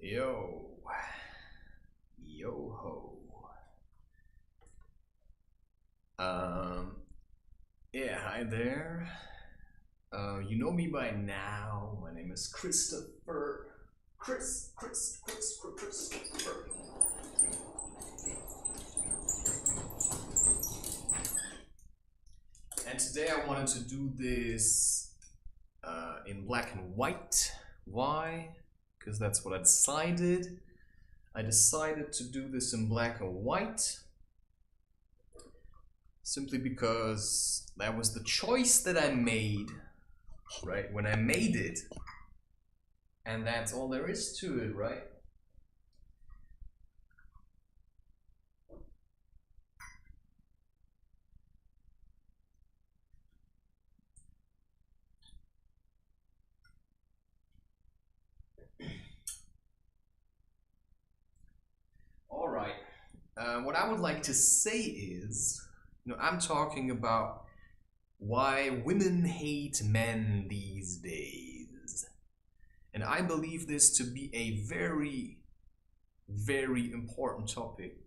Yo, yo ho. Yeah, hi there. You know me by now. My name is Christopher. Christopher. And today I wanted to do this in black and white. Why? Because that's what I decided. I decided to do this in black and white simply because that was the choice that I made, right? When I made it. And that's all there is to it, right? All right. What I would like to say is, I'm talking about why women hate men these days. And I believe this to be a very, very important topic.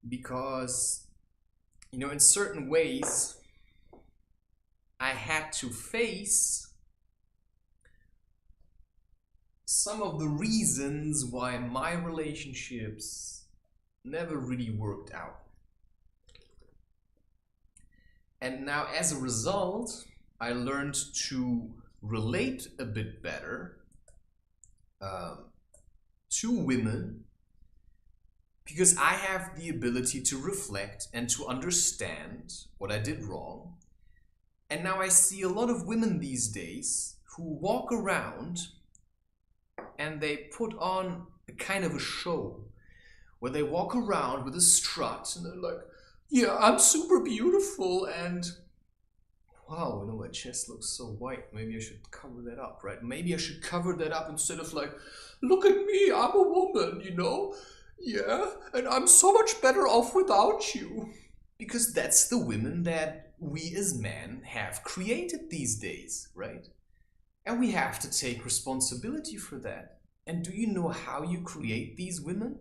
Because, in certain ways, I had to face some of the reasons why my relationships never really worked out. And now as a result, I learned to relate a bit better to women because I have the ability to reflect and to understand what I did wrong. And now I see a lot of women these days who walk around and they put on a kind of a show where they walk around with a strut and they're like, yeah, I'm super beautiful and wow, my chest looks so white. Maybe I should cover that up, right? Maybe I should cover that up instead of like, look at me, I'm a woman, Yeah, and I'm so much better off without you. Because that's the women that we as men have created these days, right? And we have to take responsibility for that. And do you know how you create these women?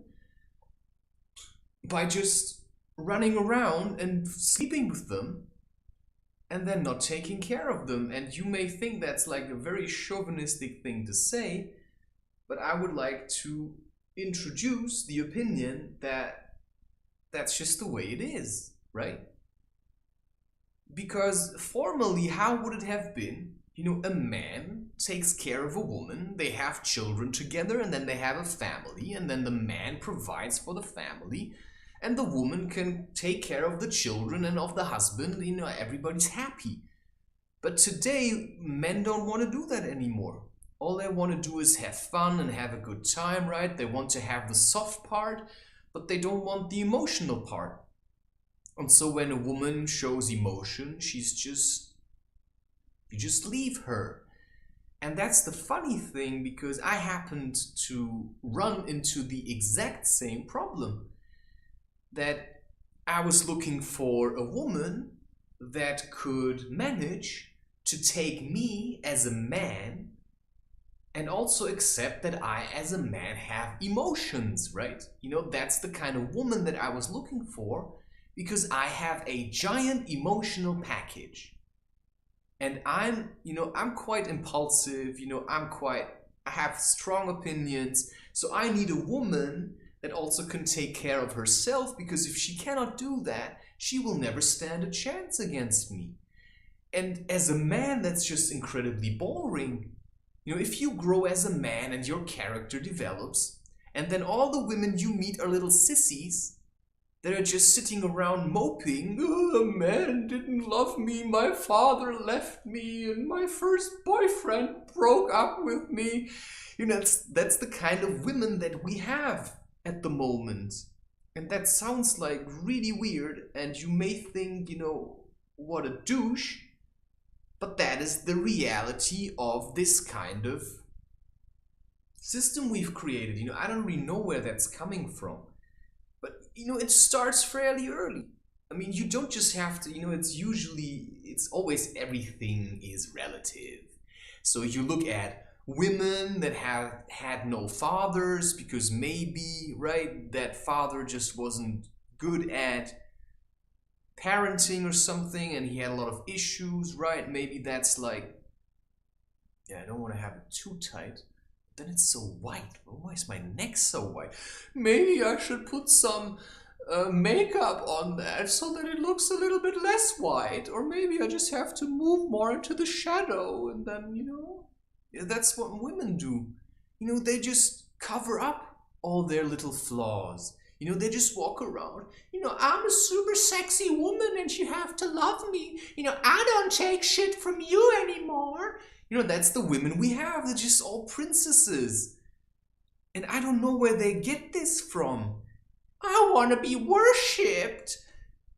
By just running around and sleeping with them and then not taking care of them. And you may think that's like a very chauvinistic thing to say, but I would like to introduce the opinion that that's just the way it is, right? Because formally, how would it have been? A man takes care of a woman, they have children together, and then they have a family, and then the man provides for the family, and the woman can take care of the children and of the husband, everybody's happy. But today, men don't want to do that anymore. All they want to do is have fun and have a good time, right? They want to have the soft part, but they don't want the emotional part. And so when a woman shows emotion, you just leave her. And that's the funny thing, because I happened to run into the exact same problem. That I was looking for a woman that could manage to take me as a man and also accept that I as a man have emotions, right? That's the kind of woman that I was looking for, because I have a giant emotional package. And I'm quite impulsive, I have strong opinions. So I need a woman that also can take care of herself, because if she cannot do that, she will never stand a chance against me. And as a man, that's just incredibly boring. If you grow as a man and your character develops, and then all the women you meet are little sissies, that are just sitting around moping, oh, a man didn't love me, my father left me, and my first boyfriend broke up with me. That's the kind of women that we have at the moment. And that sounds like really weird, and you may think, what a douche, but that is the reality of this kind of system we've created. I don't really know where that's coming from. But, it starts fairly early. I mean, you don't just have to, it's always everything is relative. So you look at women that have had no fathers because maybe, right, that father just wasn't good at parenting or something and he had a lot of issues, right? Maybe that's like, yeah, I don't want to have it too tight. Then it's so white. Why is my neck so white? Maybe I should put some makeup on that so that it looks a little bit less white. Or maybe I just have to move more into the shadow and then, yeah, that's what women do. They just cover up all their little flaws. They just walk around. I'm a super sexy woman and you have to love me. I don't take shit from you anymore. That's the women we have. They're just all princesses. And I don't know where they get this from. I want to be worshipped.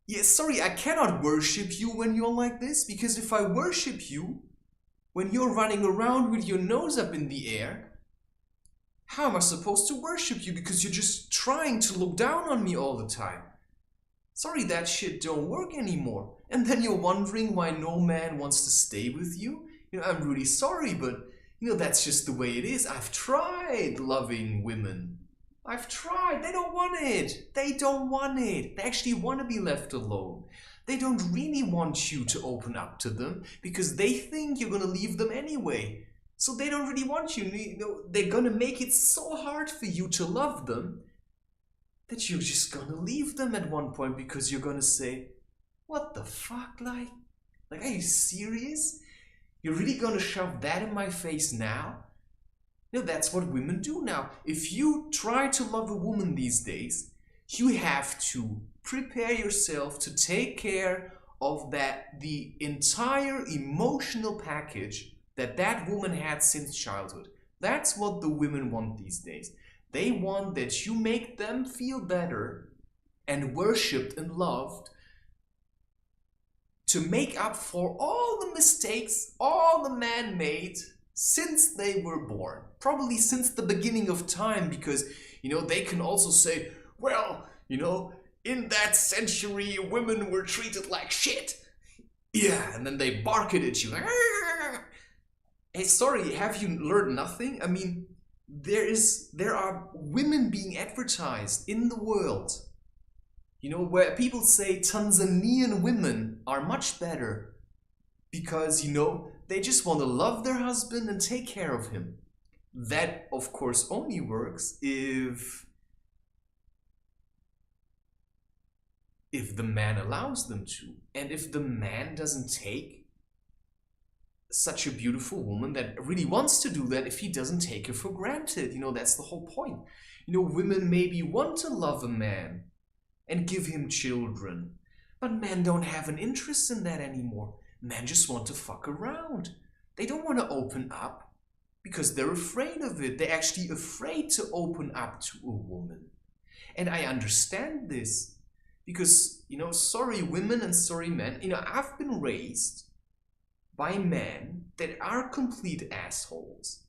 Yeah, sorry, I cannot worship you when you're like this. Because if I worship you, when you're running around with your nose up in the air, how am I supposed to worship you? Because you're just trying to look down on me all the time. Sorry, that shit don't work anymore. And then you're wondering why no man wants to stay with you? I'm really sorry, but that's just the way it is. I've tried loving women. I've tried. They don't want it. They don't want it. They actually want to be left alone. They don't really want you to open up to them because they think you're going to leave them anyway. So they don't really want you. They're going to make it so hard for you to love them that you're just going to leave them at one point because you're going to say, what the fuck? Like, are you serious? You're really gonna shove that in my face now? That's what women do now. If you try to love a woman these days, you have to prepare yourself to take care of the entire emotional package that woman had since childhood. That's what the women want these days. They want that you make them feel better and worshipped and loved to make up for all the mistakes all the man made since they were born. Probably since the beginning of time, because, they can also say, well, in that century, women were treated like shit. Yeah, and then they bark at you. Hey, sorry, have you learned nothing? I mean, there are women being advertised in the world, where people say Tanzanian women are much better because, they just want to love their husband and take care of him. That, of course, only works if the man allows them to. And if the man doesn't take such a beautiful woman that really wants to do that, if he doesn't take her for granted, that's the whole point. Women maybe want to love a man and give him children. But men don't have an interest in that anymore. Men just want to fuck around. They don't want to open up because they're afraid of it. They're actually afraid to open up to a woman. And I understand this because, sorry women and sorry men, I've been raised by men that are complete assholes,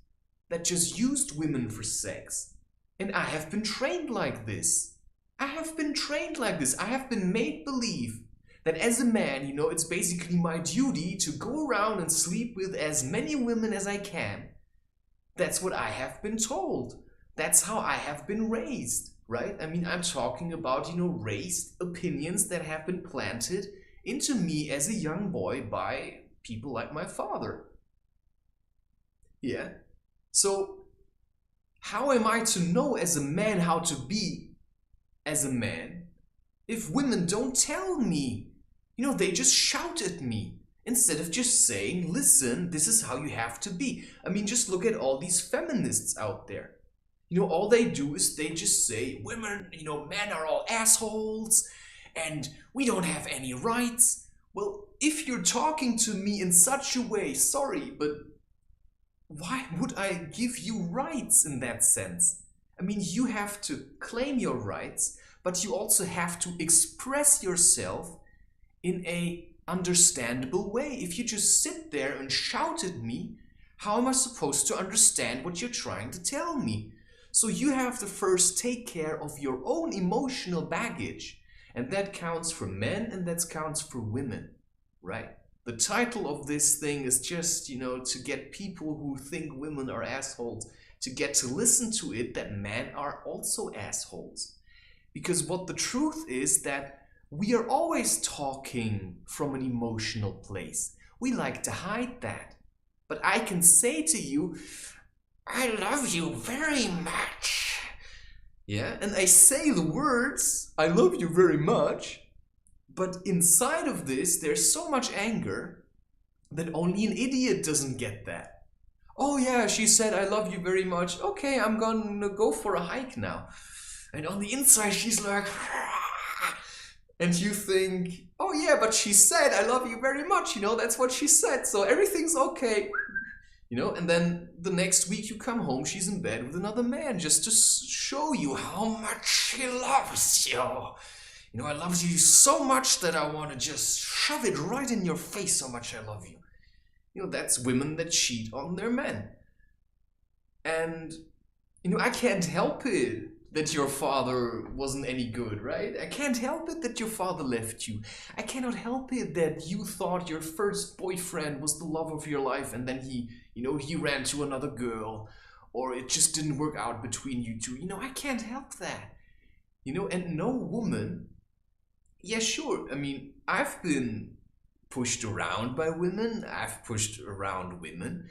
that just used women for sex. And I have been trained like this. I have been trained like this. I have been made believe that as a man, it's basically my duty to go around and sleep with as many women as I can. That's what I have been told. That's how I have been raised, right? I mean, I'm talking about, raised opinions that have been planted into me as a young boy by people like my father. Yeah. So, how am I to know as a man how to be as a man if women don't tell me? They just shout at me instead of just saying, listen, this is how you have to be. I mean, just look at all these feminists out there. All they do is they just say, women, men are all assholes and we don't have any rights. Well, if you're talking to me in such a way, sorry, but why would I give you rights in that sense? I mean, you have to claim your rights, but you also have to express yourself in a understandable way. If you just sit there and shout at me, how am I supposed to understand what you're trying to tell me? So you have to first take care of your own emotional baggage. And that counts for men and that counts for women, right? The title of this thing is just, to get people who think women are assholes to get to listen to it, that men are also assholes. Because what the truth is that we are always talking from an emotional place. We like to hide that. But I can say to you, I love you very much. Yeah, and I say the words, I love you very much. But inside of this, there's so much anger that only an idiot doesn't get that. Oh yeah, she said, I love you very much. Okay, I'm gonna go for a hike now. And on the inside, she's like, and you think, oh yeah, but she said, I love you very much. That's what she said. So everything's okay. And then the next week you come home, she's in bed with another man just to show you how much she loves you. I love you so much that I want to just shove it right in your face how much I love you. That's women that cheat on their men. And, I can't help it that your father wasn't any good, right? I can't help it that your father left you. I cannot help it that you thought your first boyfriend was the love of your life and then he ran to another girl, or it just didn't work out between you two. I can't help that. And no woman, yeah, sure. I mean, I've been pushed around by women. I've pushed around women.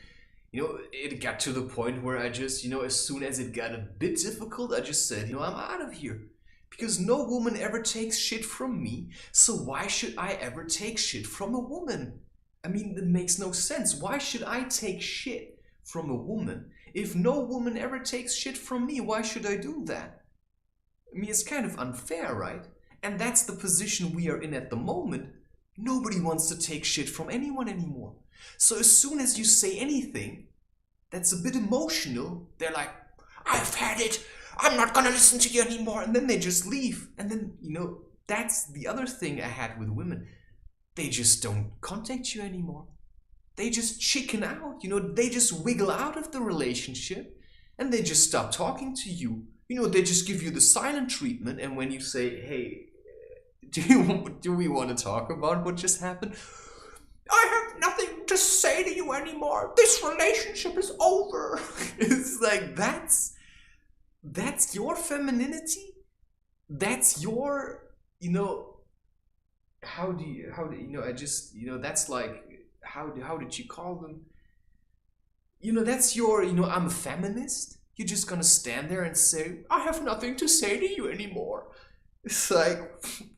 It got to the point where I just, as soon as it got a bit difficult, I just said, I'm out of here. Because no woman ever takes shit from me, so why should I ever take shit from a woman? I mean, it makes no sense. Why should I take shit from a woman? If no woman ever takes shit from me, why should I do that? I mean, it's kind of unfair, right? And that's the position we are in at the moment. Nobody wants to take shit from anyone anymore. So as soon as you say anything that's a bit emotional, they're like, I've had it. I'm not gonna listen to you anymore. And then they just leave. And then, that's the other thing I had with women. They just don't contact you anymore. They just chicken out. They just wiggle out of the relationship and they just stop talking to you. They just give you the silent treatment. And when you say, hey, do we want to talk about what just happened? I have nothing to say to you anymore. This relationship is over. It's like, that's your femininity. That's your, that's like, how did you call them? That's your, I'm a feminist. You're just gonna stand there and say, I have nothing to say to you anymore. It's like,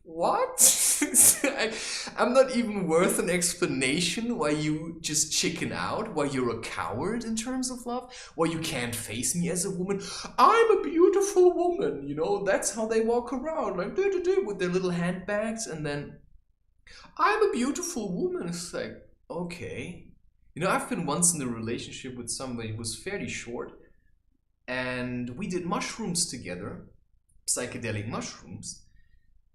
what? I'm not even worth an explanation why you just chicken out, why you're a coward in terms of love, why you can't face me as a woman. I'm a beautiful woman, that's how they walk around, like with their little handbags, and then I'm a beautiful woman. It's like, okay. I've been once in a relationship with somebody who was fairly short, and we did mushrooms together, psychedelic mushrooms,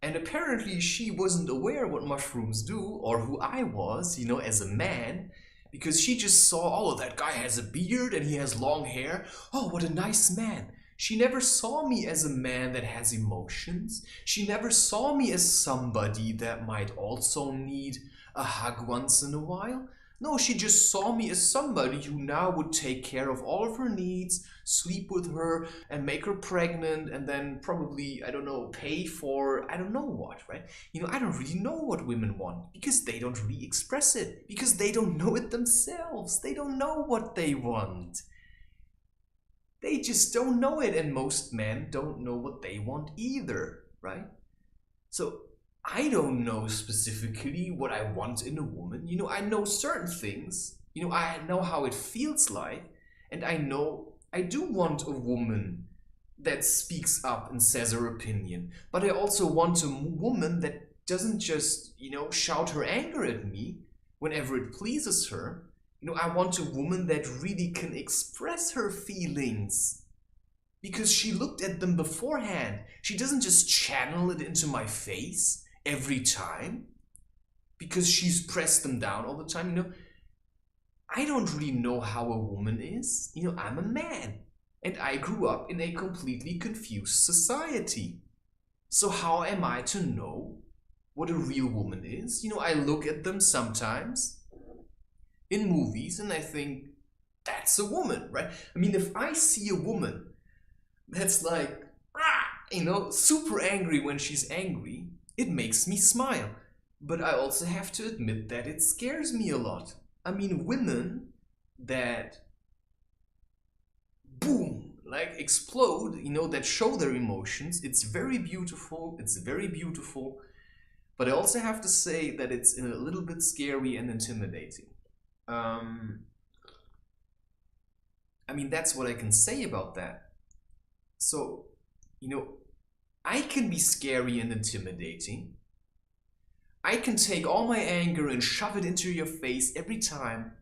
and apparently she wasn't aware what mushrooms do or who I was, as a man, because she just saw, oh, that guy has a beard and he has long hair. Oh, what a nice man. She never saw me as a man that has emotions. She never saw me as somebody that might also need a hug once in a while. No, she just saw me as somebody who now would take care of all of her needs, sleep with her, and make her pregnant, and then probably, pay for, I don't know what, right? I don't really know what women want, because they don't really express it, because they don't know it themselves. They don't know what they want. They just don't know it, and most men don't know what they want either, right? So I don't know specifically what I want in a woman. I know certain things. I know how it feels like. And I know I do want a woman that speaks up and says her opinion. But I also want a woman that doesn't just, shout her anger at me whenever it pleases her. I want a woman that really can express her feelings. Because she looked at them beforehand. She doesn't just channel it into my face every time because she's pressed them down all the time. I don't really know how a woman is. I'm a man and I grew up in a completely confused society. So how am I to know what a real woman is. I look at them sometimes in movies and I think, that's a woman, right? I mean, if I see a woman that's like, super angry when she's angry, it makes me smile. But I also have to admit that it scares me a lot. I mean, women that boom, like explode, that show their emotions, it's very beautiful, but I also have to say that it's a little bit scary and intimidating. I mean, that's what I can say about that. So, I can be scary and intimidating. I can take all my anger and shove it into your face every time.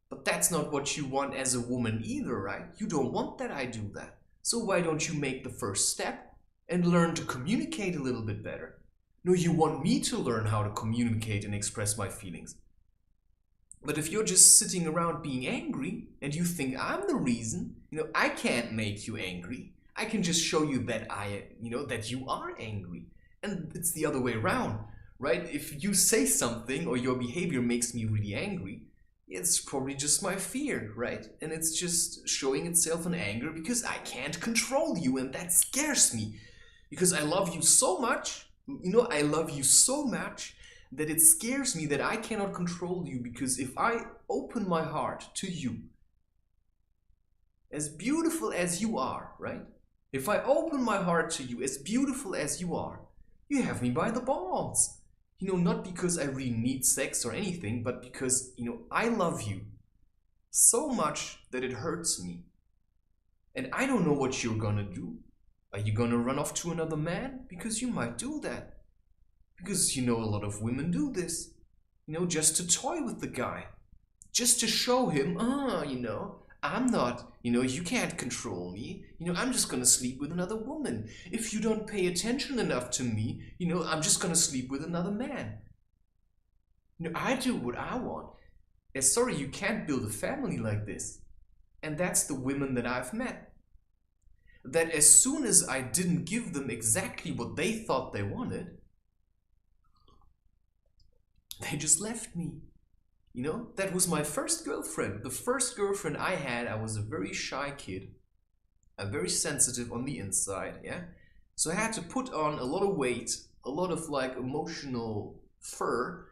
But that's not what you want as a woman either, right? You don't want that I do that. So why don't you make the first step and learn to communicate a little bit better? No, you want me to learn how to communicate and express my feelings. But if you're just sitting around being angry and you think I'm the reason, I can't make you angry. I can just show you that that you are angry. And it's the other way around, right? If you say something or your behavior makes me really angry, it's probably just my fear, right? And it's just showing itself in anger because I can't control you, and that scares me. Because I love you so much, I love you so much that it scares me that I cannot control you, because if I open my heart to you, as beautiful as you are, right? If I open my heart to you, as beautiful as you are, you have me by the balls. Not because I really need sex or anything, but because, I love you so much that it hurts me. And I don't know what you're gonna do. Are you gonna run off to another man? Because you might do that. Because, a lot of women do this. Just to toy with the guy. Just to show him, I'm not, you can't control me. I'm just gonna sleep with another woman. If you don't pay attention enough to me, I'm just gonna sleep with another man. I do what I want. Sorry, you can't build a family like this. And that's the women that I've met. That as soon as I didn't give them exactly what they thought they wanted, they just left me. That was my first girlfriend. The first girlfriend I had, I was a very shy kid. I'm very sensitive on the inside, yeah? So I had to put on a lot of weight, a lot of emotional fur,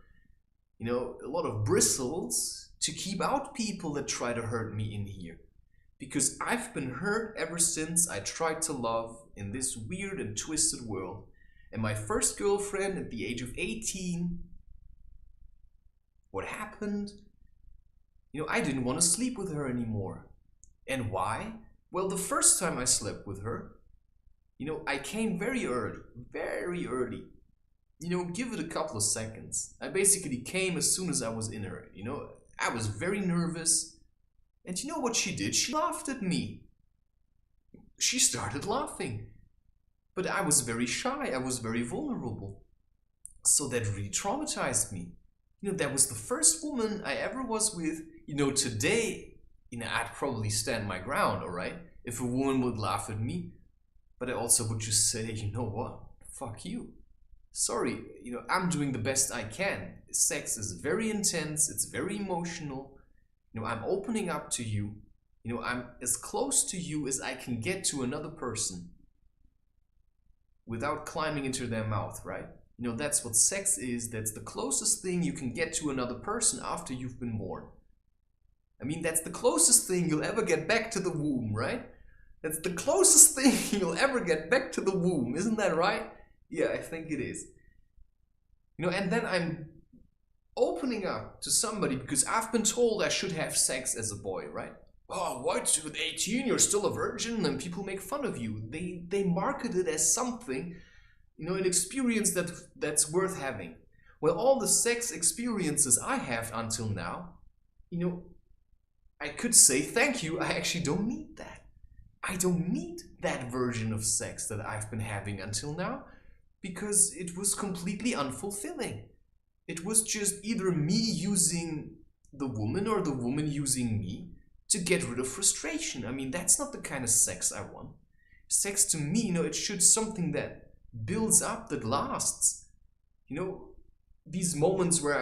a lot of bristles to keep out people that try to hurt me in here. Because I've been hurt ever since I tried to love in this weird and twisted world. And my first girlfriend at the age of 18, what happened? I didn't want to sleep with her anymore. And why? Well, the first time I slept with her, I came very early, very early. Give it a couple of seconds. I basically came as soon as I was in her, I was very nervous. And you know what she did? She laughed at me. She started laughing. But I was very shy, I was very vulnerable. So that really traumatized me. That was the first woman I ever was with. Today, I'd probably stand my ground, alright? If a woman would laugh at me. But I also would just say, you know what? Fuck you. Sorry, I'm doing the best I can. Sex is very intense, it's very emotional. I'm opening up to you. I'm as close to you as I can get to another person. Without climbing into their mouth, right? That's what sex is. That's the closest thing you can get to another person after you've been born. I mean, that's the closest thing you'll ever get back to the womb, right? That's the closest thing you'll ever get back to the womb. Isn't that right? Yeah, I think it is. And then I'm opening up to somebody because I've been told I should have sex as a boy, right? Oh, what? With 18, you're still a virgin and people make fun of you. They market it as something, an experience that's worth having. Well, all the sex experiences I have until now, I could say thank you, I actually don't need that. I don't need that version of sex that I've been having until now because it was completely unfulfilling. It was just either me using the woman or the woman using me to get rid of frustration. I mean, that's not the kind of sex I want. Sex to me, it should something that builds up, that lasts. You know, these moments where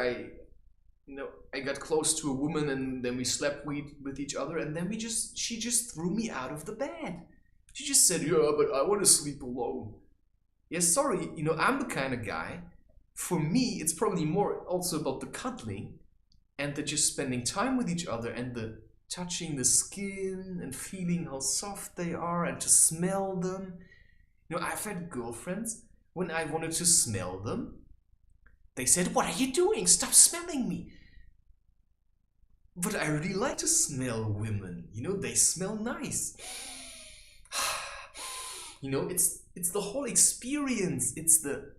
I got close to a woman and then we slept with each other, and then she just threw me out of the bed. She just said, yeah, but I want to sleep alone. Yeah, sorry, I'm the kind of guy. For me, it's probably more also about the cuddling and the just spending time with each other and the touching the skin and feeling how soft they are and to smell them. I've had girlfriends, when I wanted to smell them, they said, what are you doing? Stop smelling me. But I really like to smell women. They smell nice. It's the whole experience. It's the,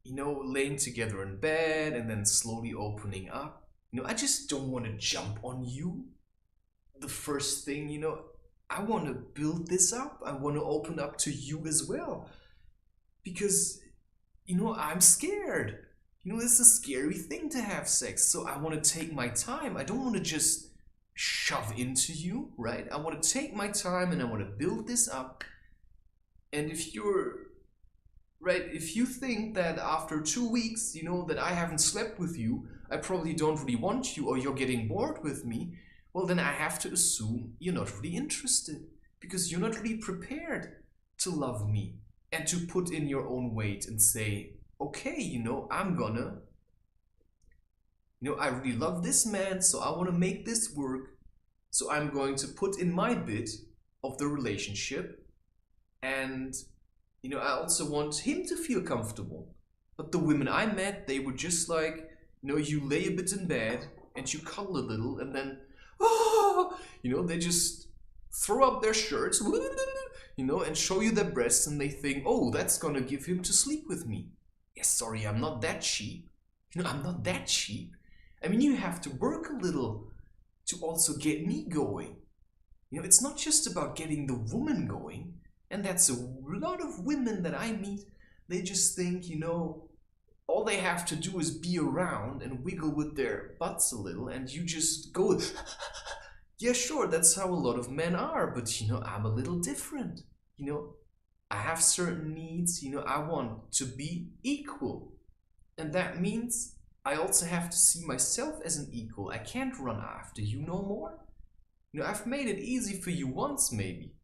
laying together in bed and then slowly opening up. I just don't want to jump on you. The first thing, I want to build this up. I want to open up to you as well. Because, I'm scared. It's a scary thing to have sex. So I want to take my time. I don't want to just shove into you, right? I want to take my time and I want to build this up. And if you think that after 2 weeks, that I haven't slept with you, I probably don't really want you, or you're getting bored with me, well, then I have to assume you're not really interested, because you're not really prepared to love me and to put in your own weight and say, okay, I'm gonna, I really love this man, so I want to make this work. So I'm going to put in my bit of the relationship, and, I also want him to feel comfortable. But the women I met, they were just like, you lay a bit in bed and you cuddle a little, and then, they just throw up their shirts, and show you their breasts, and they think, oh, that's gonna give him to sleep with me. Yeah, sorry, I'm not that cheap. I'm not that cheap. I mean, you have to work a little to also get me going. It's not just about getting the woman going. And that's a lot of women that I meet. They just think, all they have to do is be around and wiggle with their butts a little, and you just go, yeah, sure, that's how a lot of men are, but I'm a little different. I have certain needs, I want to be equal. And that means I also have to see myself as an equal. I can't run after you no more. I've made it easy for you once, maybe.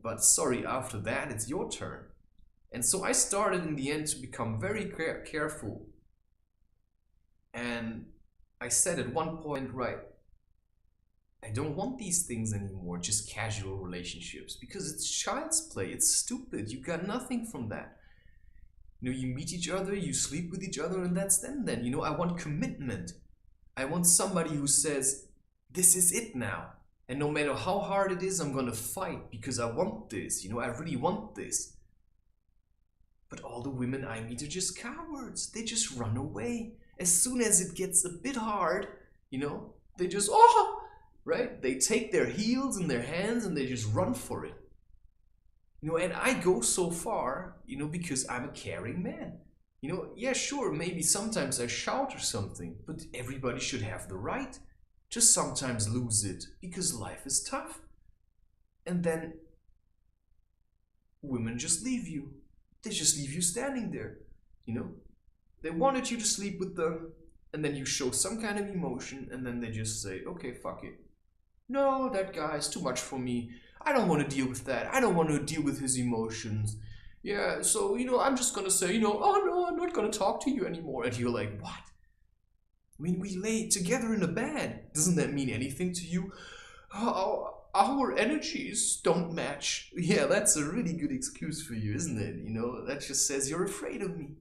But sorry, after that, it's your turn. And so I started in the end to become very careful. And I said at one point, right, I don't want these things anymore, just casual relationships, because it's child's play, it's stupid, you got nothing from that. You meet each other, you sleep with each other, and that's them then. I want commitment. I want somebody who says, this is it now. And no matter how hard it is, I'm gonna fight because I want this. I really want this. But all the women I meet are just cowards. They just run away. As soon as it gets a bit hard, they just, right? They take their heels in their hands and they just run for it. And I go so far, because I'm a caring man. Yeah, sure, maybe sometimes I shout or something, but everybody should have the right to sometimes lose it, because life is tough. And then women just leave you. They just leave you standing there. They wanted you to sleep with them, and then you show some kind of emotion, and then they just say, okay, fuck it. No, that guy's too much for me. I don't want to deal with that. I don't want to deal with his emotions. Yeah, so, I'm just gonna say, oh no, I'm not gonna talk to you anymore. And you're like, what? I mean, we lay together in a bed. Doesn't that mean anything to you? Our energies don't match. Yeah, that's a really good excuse for you, isn't it? That just says you're afraid of me.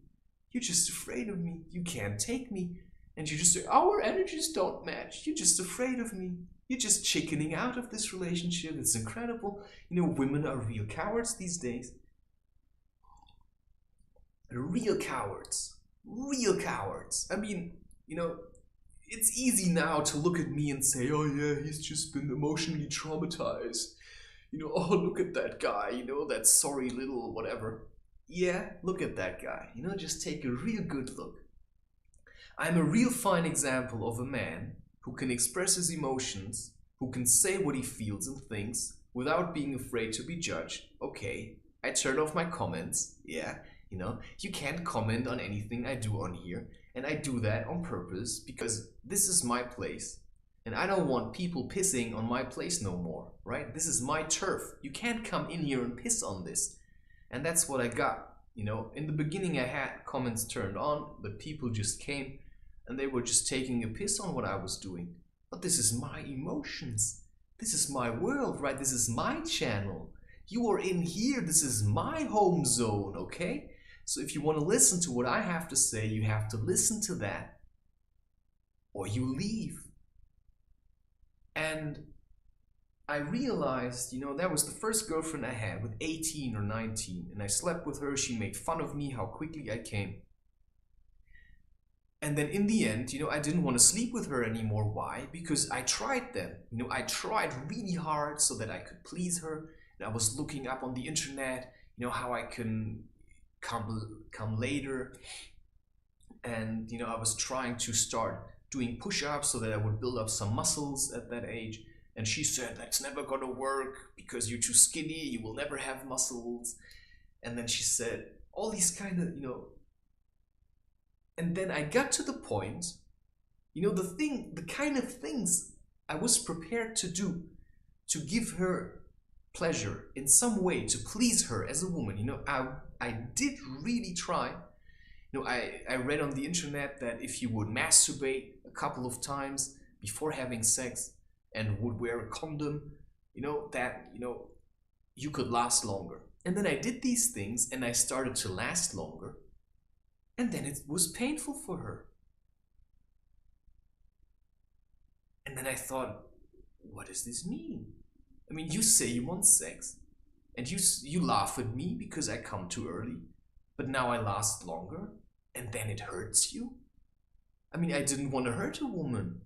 You're just afraid of me. You can't take me. And you just say, our energies don't match. You're just afraid of me. You're just chickening out of this relationship. It's incredible. Women are real cowards these days. Real cowards. Real cowards. I mean, it's easy now to look at me and say, oh yeah, he's just been emotionally traumatized. Oh, look at that guy, that sorry little whatever. Yeah, look at that guy. Just take a real good look. I'm a real fine example of a man who can express his emotions, who can say what he feels and thinks without being afraid to be judged. Okay, I turn off my comments. Yeah, You know, you can't comment on anything I do on here. And I do that on purpose because this is my place. And I don't want people pissing on my place no more, right? This is my turf. You can't come in here and piss on this. And that's what I got. You know, in the beginning I had comments turned on, but people just came and they were just taking a piss on what I was doing. But this is my emotions. This is my world, right? This is my channel. You are in here. This is my home zone, okay? So if you want to listen to what I have to say, you have to listen to that or you leave. And I realized, you know, that was the first girlfriend I had with 18 or 19. And I slept with her. She made fun of me, how quickly I came. And then in the end, you know, I didn't want to sleep with her anymore. Why? Because I tried then. You know, I tried really hard so that I could please her. And I was looking up on the internet, you know, how I can come later. And, you know, I was trying to start doing push-ups so that I would build up some muscles at that age. And she said, that's never gonna work because you're too skinny, you will never have muscles. And then she said all these kind of, you know, and then I got to the point, you know, the kind of things I was prepared to do to give her pleasure in some way, to please her as a woman. You know, I did really try. You know, I read on the internet that if you would masturbate a couple of times before having sex and would wear a condom, you know, that, you know, you could last longer. And then I did these things and I started to last longer. And then it was painful for her. And then I thought, what does this mean? I mean, you say you want sex and you laugh at me because I come too early, but now I last longer and then it hurts you? I mean, I didn't want to hurt a woman,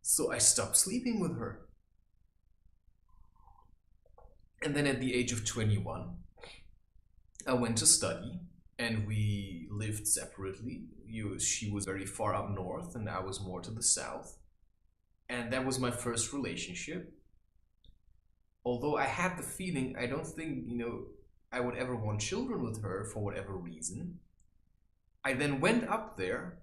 so I stopped sleeping with her. And then at the age of 21, I went to study and we lived separately. She was very far up north and I was more to the south. And that was my first relationship. Although I had the feeling, I don't think, you know, I would ever want children with her for whatever reason. I then went up there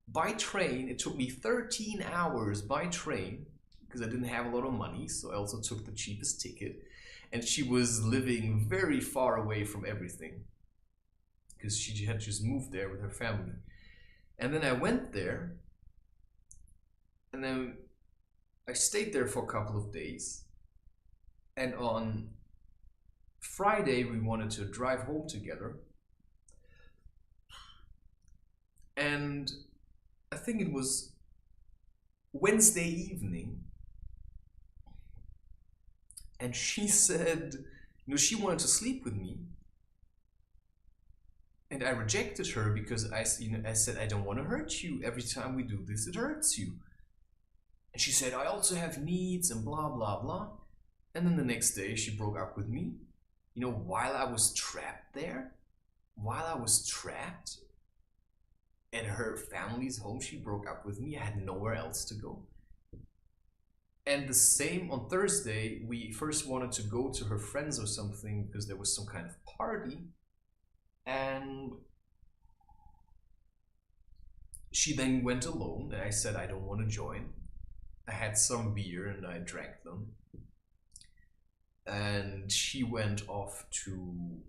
by train. It took me 13 hours by train because I didn't have a lot of money. So I also took the cheapest ticket. And she was living very far away from everything because she had just moved there with her family. And then I went there and then I stayed there for a couple of days. And on Friday, we wanted to drive home together. And I think it was Wednesday evening. And she said, you know, she wanted to sleep with me. And I rejected her because I said, I don't want to hurt you. Every time we do this, it hurts you. And she said, I also have needs and blah, blah, blah. And then the next day she broke up with me. You know, while I was trapped there, while I was trapped at her family's home, she broke up with me. I had nowhere else to go. And the same on Thursday, we first wanted to go to her friends or something because there was some kind of party. And she then went alone and I said, I don't want to join. I had some beer and I drank them. And she went off to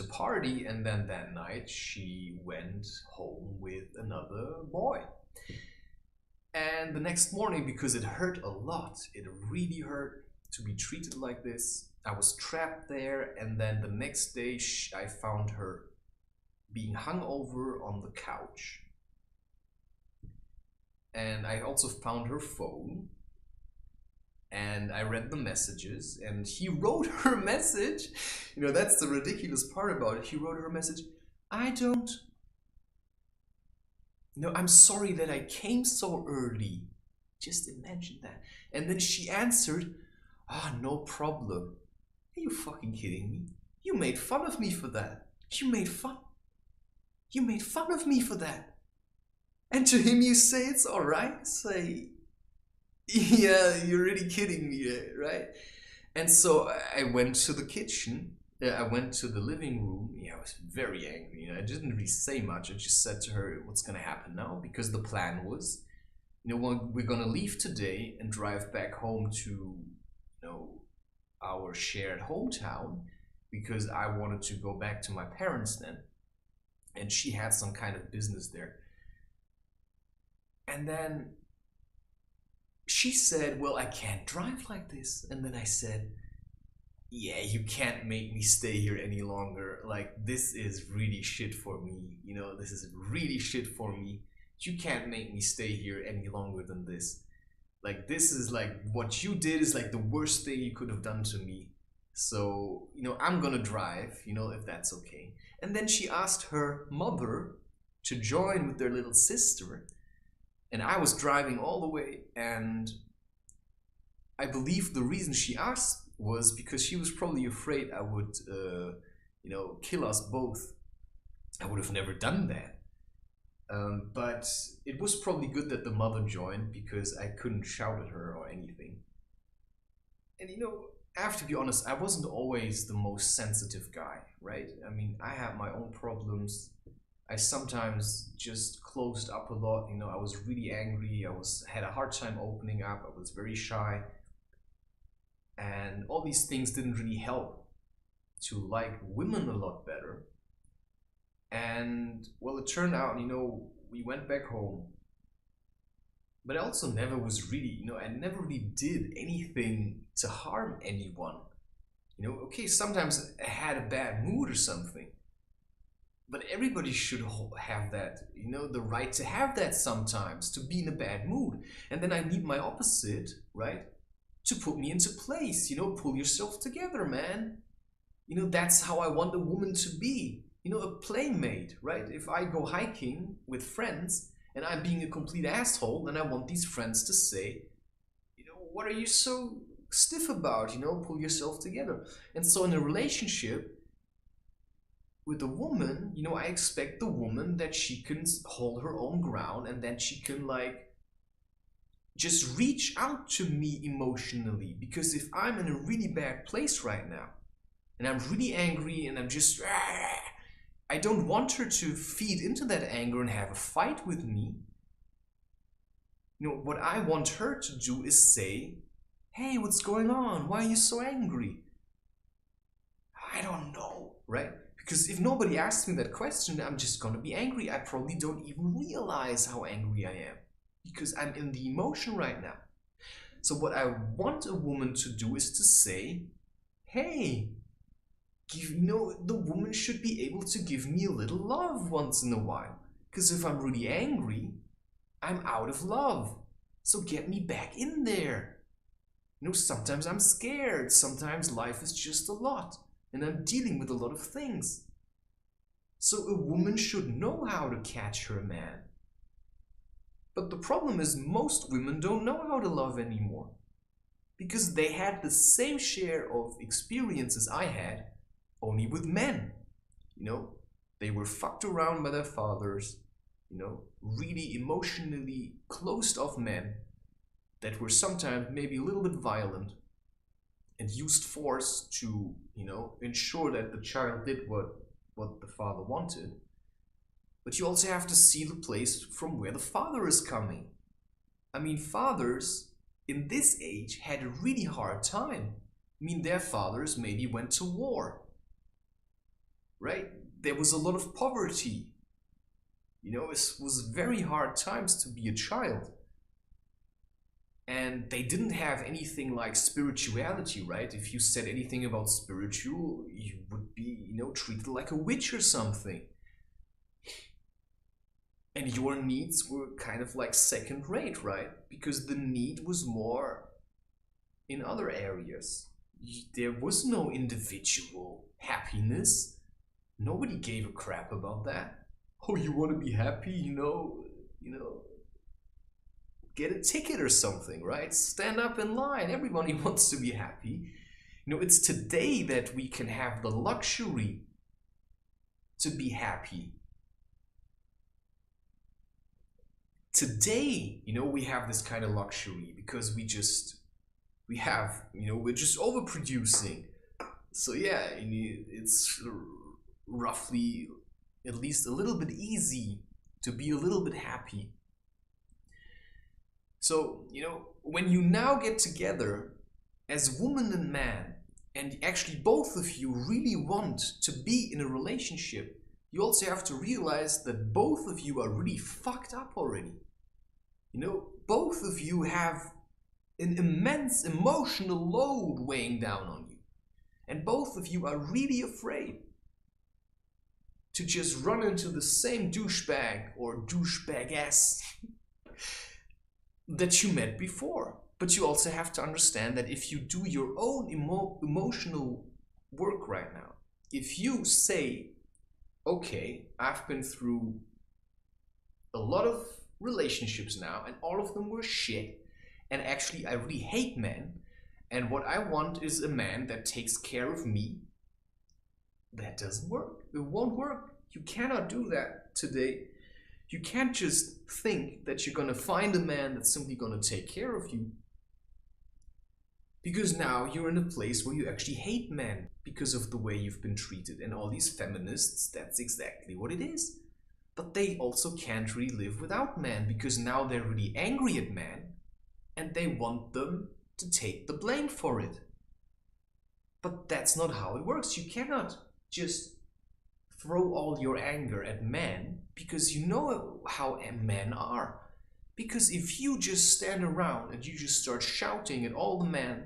party, and then that night she went home with another boy. And the next morning, because it hurt a lot, it really hurt to be treated like this. I was trapped there, and then the next day I found her being hung over on the couch. And I also found her phone. And I read the messages, and he wrote her message. You know, that's the ridiculous part about it. He wrote her message, I'm sorry that I came so early. Just imagine that. And then she answered, no problem. Are you fucking kidding me? You made fun of me for that. You made fun of me for that. And to him you say it's alright? Say, yeah, you're really kidding me, right? And so I went to the kitchen I went to the living room. Yeah, I was very angry. I didn't really say much. I just said to her, "What's gonna happen now?" Because the plan was, we're gonna leave today and drive back home to, our shared hometown, because I wanted to go back to my parents then, and she had some kind of business there. And then she said, "Well, I can't drive like this." And then I said, "Yeah, you can't make me stay here any longer. Like, this is really shit for me. This is really shit for me. You can't make me stay here any longer than this. Like, this is like, what you did is like the worst thing you could have done to me. So, I'm gonna drive, if that's okay." And then she asked her mother to join with their little sister. And I was driving all the way, and I believe the reason she asked was because she was probably afraid I would, kill us both. I would have never done that. But it was probably good that the mother joined, because I couldn't shout at her or anything. And I have to be honest, I wasn't always the most sensitive guy, right? I mean, I had my own problems. I sometimes just closed up a lot. I was really angry. Had a hard time opening up. I was very shy. And all these things didn't really help to like women a lot better. And well, it turned out, we went back home. But I also never was really, I never really did anything to harm anyone. Okay, sometimes I had a bad mood or something. But everybody should have that, the right to have that sometimes, to be in a bad mood. And then I need my opposite, right? To put me into place, pull yourself together, man. That's how I want a woman to be. A playmate, right? If I go hiking with friends and I'm being a complete asshole, then I want these friends to say, "What are you so stiff about? Pull yourself together." And so in a relationship with a woman, I expect the woman that she can hold her own ground, and that she can just reach out to me emotionally. Because if I'm in a really bad place right now, and I'm really angry, and I'm just, I don't want her to feed into that anger and have a fight with me. What I want her to do is say, "Hey, what's going on? Why are you so angry?" I don't know, right? Because if nobody asks me that question, I'm just gonna be angry. I probably don't even realize how angry I am, because I'm in the emotion right now. So what I want a woman to do is to say, "Hey, the woman should be able to give me a little love once in a while. Because if I'm really angry, I'm out of love. So get me back in there. Sometimes I'm scared. Sometimes life is just a lot. And I'm dealing with a lot of things. So a woman should know how to catch her man." But the problem is, most women don't know how to love anymore. Because they had the same share of experiences I had, only with men. They were fucked around by their fathers, really emotionally closed off men that were sometimes maybe a little bit violent, and used force to, ensure that the child did what the father wanted. But you also have to see the place from where the father is coming. I mean, fathers in this age had a really hard time. I mean, their fathers maybe went to war, right? There was a lot of poverty. It was very hard times to be a child. And they didn't have anything like spirituality, right? If you said anything about spiritual, you would be, treated like a witch or something. And your needs were kind of like second rate, right? Because the need was more in other areas. There was no individual happiness. Nobody gave a crap about that. Oh, you want to be happy? Get a ticket or something, right? Stand up in line. Everybody wants to be happy. It's today that we can have the luxury to be happy. Today, we have this kind of luxury because we're just overproducing. So yeah, it's roughly at least a little bit easy to be a little bit happy. So, when you now get together as woman and man, and actually both of you really want to be in a relationship, you also have to realize that both of you are really fucked up already. Both of you have an immense emotional load weighing down on you. And both of you are really afraid to just run into the same douchebag or douchebag-ass that you met before. But you also have to understand that if you do your own emotional work right now, if you say, okay, I've been through a lot of relationships now and all of them were shit, and actually I really hate men, and what I want is a man that takes care of me, that doesn't work. It won't work. You cannot do that today. You can't just think that you're gonna find a man that's simply gonna take care of you, because now you're in a place where you actually hate men because of the way you've been treated. And all these feminists, that's exactly what it is. But they also can't really live without men, because now they're really angry at men and they want them to take the blame for it. But that's not how it works. You cannot just throw all your anger at men, because you know how men are. Because if you just stand around and you just start shouting at all the men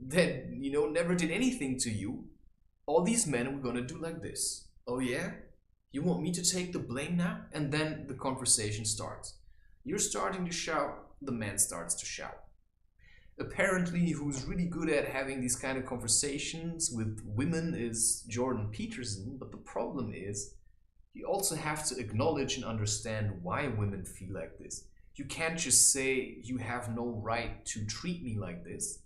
that, never did anything to you, all these men were gonna do like this. Oh yeah? You want me to take the blame now? And then the conversation starts. You're starting to shout, the man starts to shout. Apparently, who's really good at having these kind of conversations with women is Jordan Peterson, but the problem is, you also have to acknowledge and understand why women feel like this. You can't just say, you have no right to treat me like this.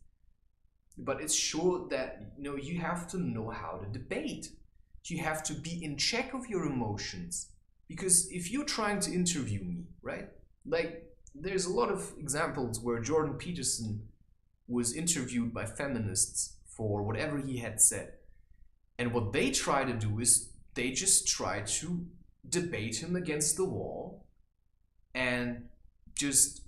But it's sure that, you have to know how to debate. You have to be in check of your emotions. Because if you're trying to interview me, right? Like, there's a lot of examples where Jordan Peterson was interviewed by feminists for whatever he had said. And what they try to do is they just try to debate him against the wall and just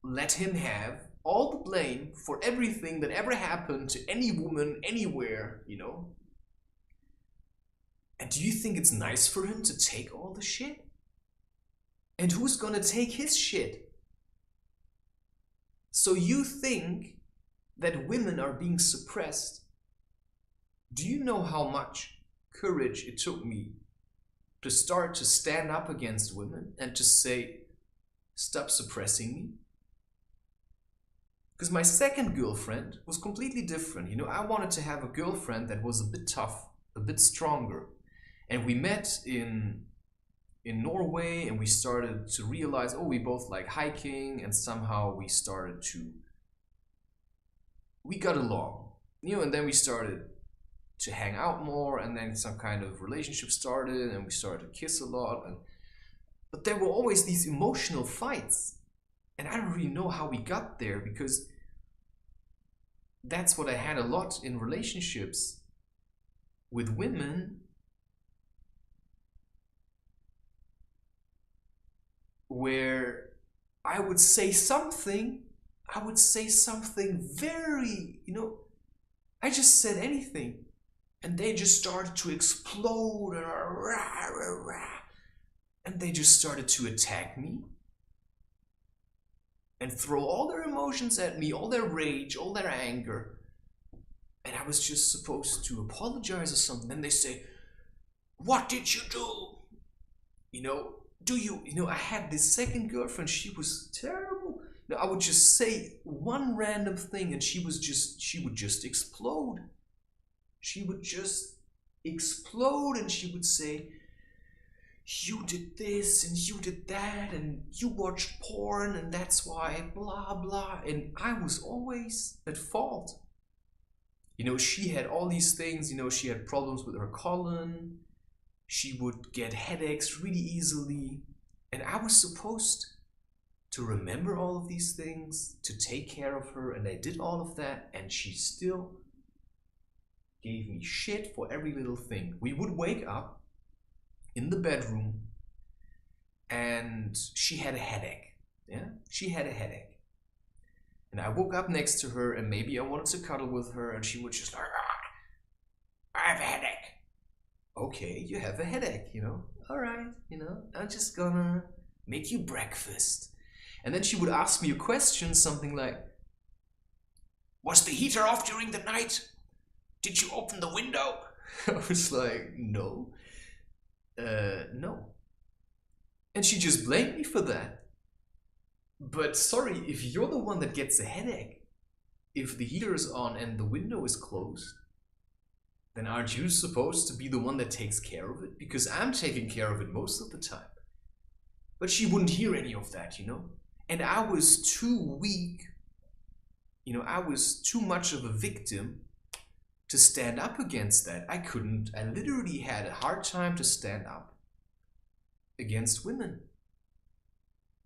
let him have all the blame for everything that ever happened to any woman anywhere, And do you think it's nice for him to take all the shit? And who's gonna take his shit? So you think that women are being suppressed? Do you know how much courage it took me to start to stand up against women and to say, stop suppressing me? Because my second girlfriend was completely different. I wanted to have a girlfriend that was a bit tough, a bit stronger. And we met in Norway, and we started to realize, we both like hiking, and somehow we got along. And then we started to hang out more, and then some kind of relationship started, and we started to kiss a lot. But there were always these emotional fights. And I don't really know how we got there, because that's what I had a lot in relationships with women, where I would say something very, I just said anything, and they just started to explode, and they just started to attack me and throw all their emotions at me, all their rage, all their anger. And I was just supposed to apologize or something. And they say, what did you do? I had this second girlfriend, she was terrible. I would just say one random thing and she would just explode. She would just explode, and she would say, you did this and you did that and you watched porn and that's why blah blah. And I was always at fault. She had all these things. She had problems with her colon. She would get headaches really easily. And I was supposed to remember all of these things, to take care of her, and I did all of that, and she still gave me shit for every little thing. We would wake up in the bedroom and she had a headache. Yeah, she had a headache. And I woke up next to her and maybe I wanted to cuddle with her and she would just like, I have a headache. Okay, you have a headache, All right, I'm just gonna make you breakfast. And then she would ask me a question, something like, was the heater off during the night? Did you open the window? I was like, no. No. And she just blamed me for that. But sorry, if you're the one that gets a headache, if the heater is on and the window is closed, then aren't you supposed to be the one that takes care of it? Because I'm taking care of it most of the time. But she wouldn't hear any of that, And I was too weak, I was too much of a victim to stand up against that. I literally had a hard time to stand up against women.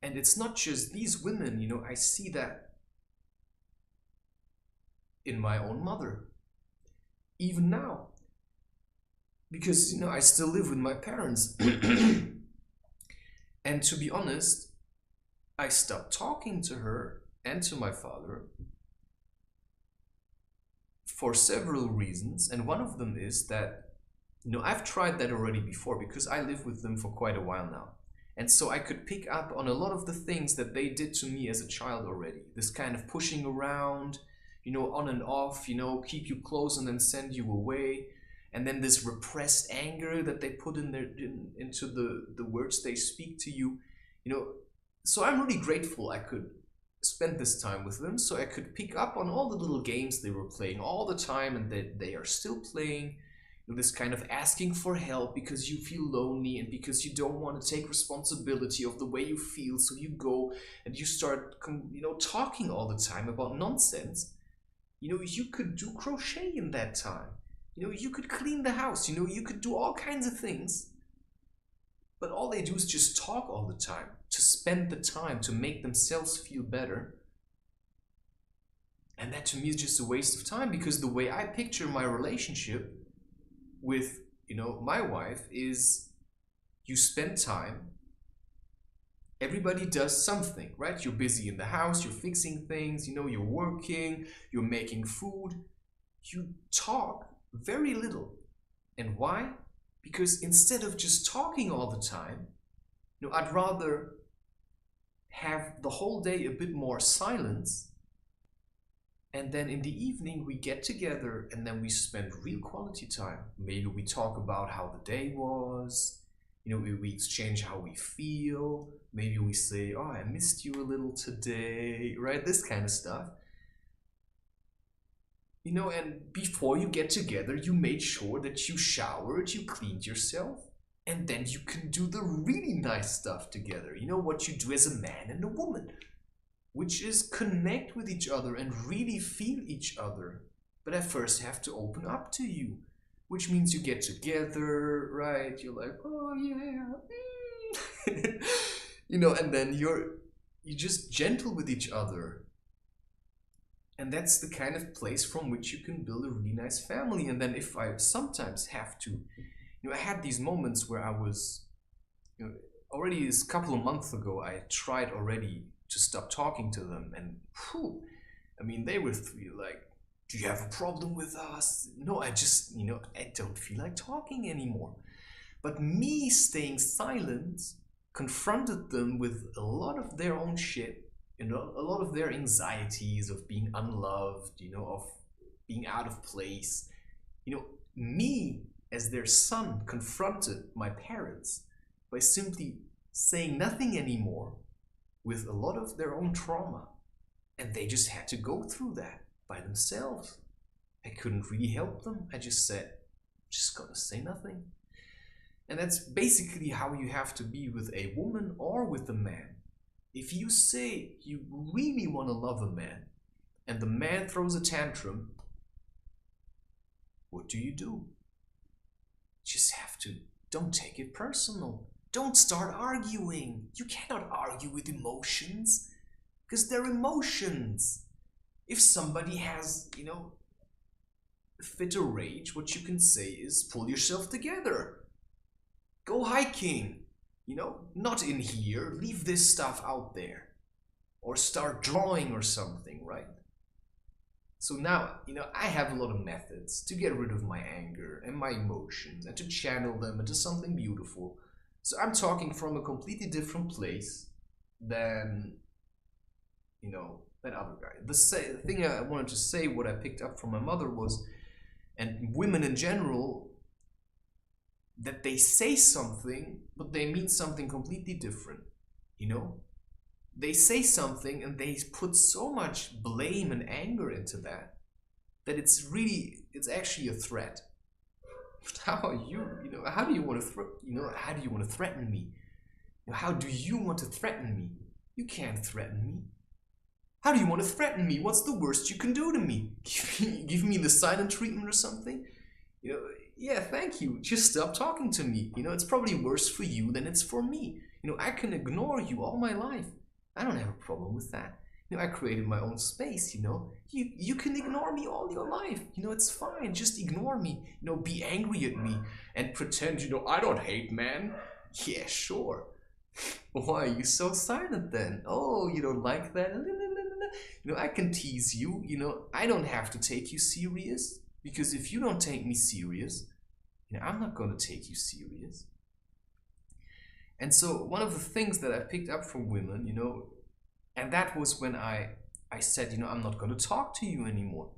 And it's not just these women, I see that in my own mother. Even now. Because, I still live with my parents. And to be honest, I stopped talking to her and to my father for several reasons. And one of them is that, I've tried that already before because I live with them for quite a while now. And so I could pick up on a lot of the things that they did to me as a child already. This kind of pushing around, on and off, keep you close and then send you away. And then this repressed anger that they put into the words they speak to you. So I'm really grateful I could spend this time with them, so I could pick up on all the little games they were playing all the time and that they are still playing. This kind of asking for help because you feel lonely and because you don't want to take responsibility of the way you feel, so you go and you start talking all the time about nonsense. You could do crochet in that time. You could clean the house, you could do all kinds of things. But all they do is just talk all the time, to spend the time to make themselves feel better. And that to me is just a waste of time, because the way I picture my relationship with, my wife is you spend time, everybody does something, right? You're busy in the house, you're fixing things, you're working, you're making food. You talk very little. And why? Because instead of just talking all the time, I'd rather have the whole day a bit more silence. And then in the evening we get together and then we spend real quality time. Maybe we talk about how the day was, we exchange how we feel. Maybe we say, oh, I missed you a little today, right? This kind of stuff. And before you get together, you made sure that you showered, you cleaned yourself, and then you can do the really nice stuff together. What you do as a man and a woman, which is connect with each other and really feel each other. But at first have to open up to you, which means you get together, right? You're like, oh yeah, and then you're just gentle with each other. And that's the kind of place from which you can build a really nice family. And then if I sometimes have to, I had these moments where I was, already a couple of months ago, I tried already to stop talking to them. And they were like, do you have a problem with us? No, I just, I don't feel like talking anymore. But me staying silent confronted them with a lot of their own shit. A lot of their anxieties of being unloved, of being out of place. Me as their son confronted my parents by simply saying nothing anymore with a lot of their own trauma. And they just had to go through that by themselves. I couldn't really help them. I just said, I'm just gonna say nothing. And that's basically how you have to be with a woman or with a man. If you say you really want to love a man and the man throws a tantrum, what do? You just have to, don't take it personal. Don't start arguing. You cannot argue with emotions because they're emotions. If somebody has, fit a rage, what you can say is pull yourself together. Go hiking, not in here, leave this stuff out there. Or start drawing or something, right? So now, I have a lot of methods to get rid of my anger and my emotions and to channel them into something beautiful. So I'm talking from a completely different place than, that other guy. The thing I wanted to say, what I picked up from my mother was, and women in general, that they say something, but they mean something completely different, They say something and they put so much blame and anger into that it's actually a threat. How are you? How do you want to how do you want to threaten me? How do you want to threaten me? You can't threaten me. How do you want to threaten me? What's the worst you can do to me? Give me the silent treatment or something? Yeah, thank you. Just stop talking to me. It's probably worse for you than it's for me. I can ignore you all my life. I don't have a problem with that. I created my own space, You can ignore me all your life. It's fine. Just ignore me. Be angry at me and pretend, I don't hate man. Yeah, sure. Why are you so silent then? Oh, you don't like that? I can tease you. I don't have to take you serious. Because if you don't take me serious, I'm not going to take you serious. And so one of the things that I picked up from women, and that was when I said, I'm not going to talk to you anymore.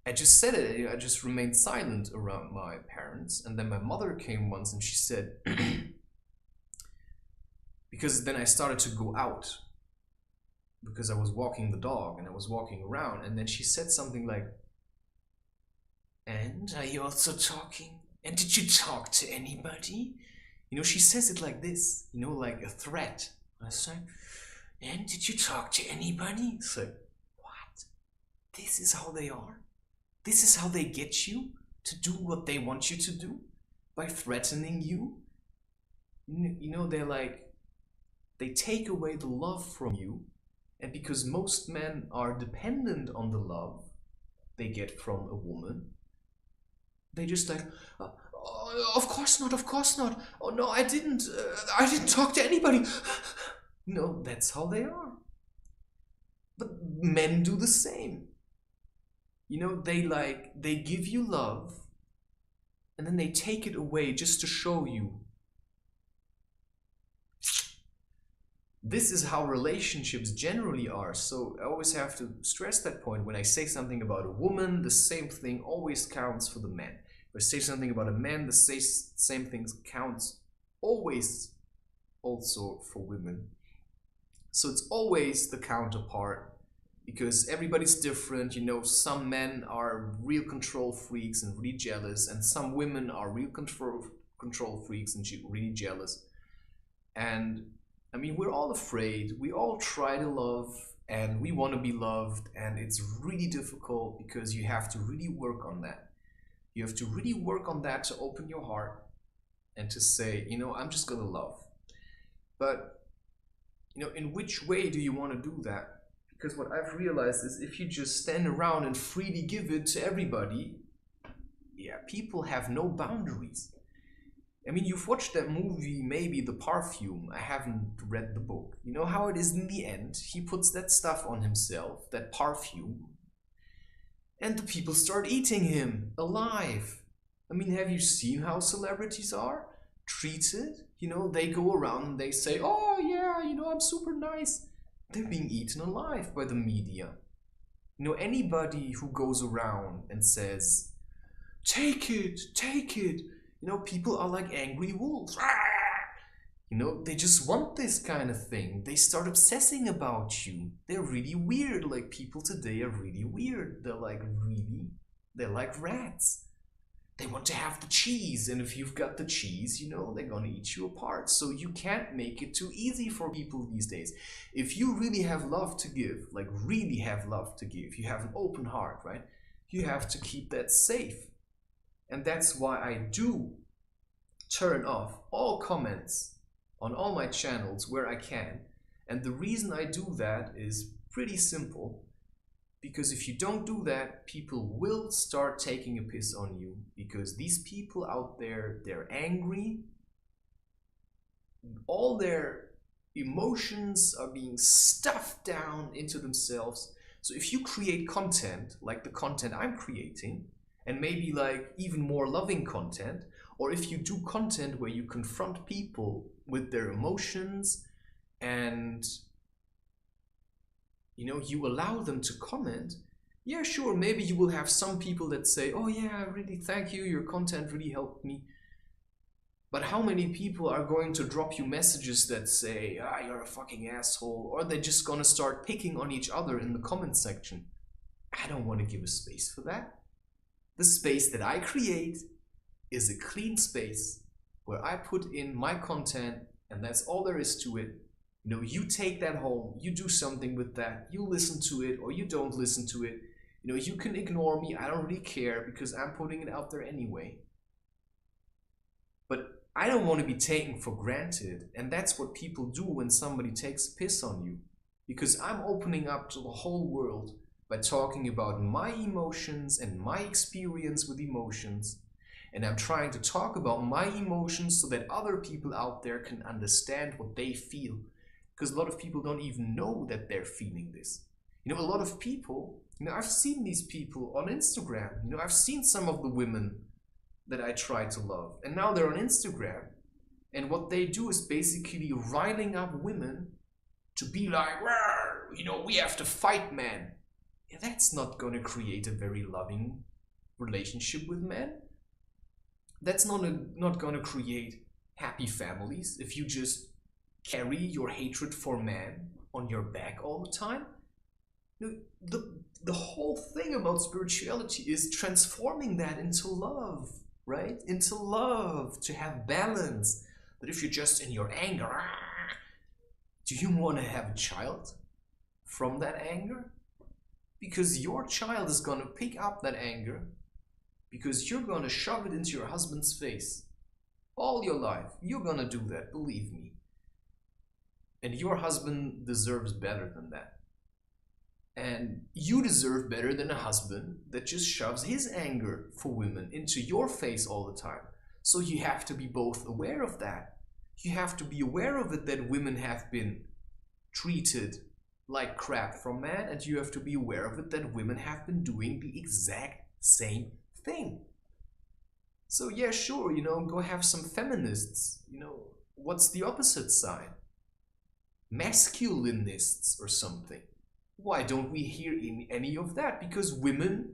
I just said it. I just remained silent around my parents. And then my mother came once and she said, because then I started to go out because I was walking the dog and I was walking around. And then she said something like, and are you also talking? And did you talk to anybody? She says it like this, like a threat. I say, and did you talk to anybody? So, what? This is how they are? This is how they get you to do what they want you to do? By threatening you? They're like, they take away the love from you. And because most men are dependent on the love they get from a woman, they just like, oh, of course not. Oh no, I didn't talk to anybody. That's how they are. But men do the same. They give you love and then they take it away just to show you. This is how relationships generally are. So I always have to stress that point. When I say something about a woman, the same thing always counts for the man. If I say something about a man, the same things counts always also for women. So it's always the counterpart, because everybody's different. Some men are real control freaks and really jealous, and some women are real control freaks and really jealous. And we're all afraid. We all try to love and we want to be loved, and it's really difficult because you have to really work on that. You have to really work on that to open your heart and to say, I'm just going to love. But, in which way do you want to do that? Because what I've realized is if you just stand around and freely give it to everybody, people have no boundaries. You've watched that movie, maybe The Perfume. I haven't read the book. You know how it is in the end? He puts that stuff on himself, that perfume, and the people start eating him alive. Have you seen how celebrities are treated? They go around and they say, oh yeah, I'm super nice. They're being eaten alive by the media. Anybody who goes around and says, take it, people are like angry wolves. They just want this kind of thing. They start obsessing about you. They're really weird. Like, people today are really weird. They're like rats. They want to have the cheese, and if you've got the cheese, they're gonna eat you apart. So you can't make it too easy for people these days. If you really have love to give, you have an open heart, right? You have to keep that safe. And that's why I do turn off all comments on all my channels where I can. And the reason I do that is pretty simple. Because if you don't do that, people will start taking a piss on you, because these people out there, they're angry. All their emotions are being stuffed down into themselves. So if you create content like the content I'm creating, and maybe like even more loving content, or if you do content where you confront people with their emotions and you allow them to comment, yeah, sure, maybe you will have some people that say, oh yeah, really, thank you, your content really helped me. But how many people are going to drop you messages that say, ah, you're a fucking asshole, or they're just gonna start picking on each other in the comment section? I don't want to give a space for that. The space that I create is a clean space where I put in my content, and that's all there is to it. You take that home, you do something with that, you listen to it or you don't listen to it. You can ignore me, I don't really care, because I'm putting it out there anyway. But I don't want to be taken for granted, and that's what people do when somebody takes a piss on you. Because I'm opening up to the whole world by talking about my emotions and my experience with emotions. And I'm trying to talk about my emotions so that other people out there can understand what they feel. Because a lot of people don't even know that they're feeling this. A lot of people, I've seen these people on Instagram. I've seen some of the women that I try to love. And now they're on Instagram. And what they do is basically riling up women to be like, we have to fight men. Yeah, that's not going to create a very loving relationship with men. That's not going to create happy families if you just carry your hatred for man on your back all the time. The whole thing about spirituality is transforming that into love, right? Into love, to have balance. But if you're just in your anger, do you want to have a child from that anger? Because your child is going to pick up that anger, because you're going to shove it into your husband's face all your life. You're going to do that, believe me. And your husband deserves better than that. And you deserve better than a husband that just shoves his anger for women into your face all the time. So you have to be both aware of that. You have to be aware of it, that women have been treated like crap from men, and you have to be aware of it that women have been doing the exact same thing. So yeah, sure, go have some feminists. What's the opposite side? Masculinists or something. Why don't we hear any of that? Because women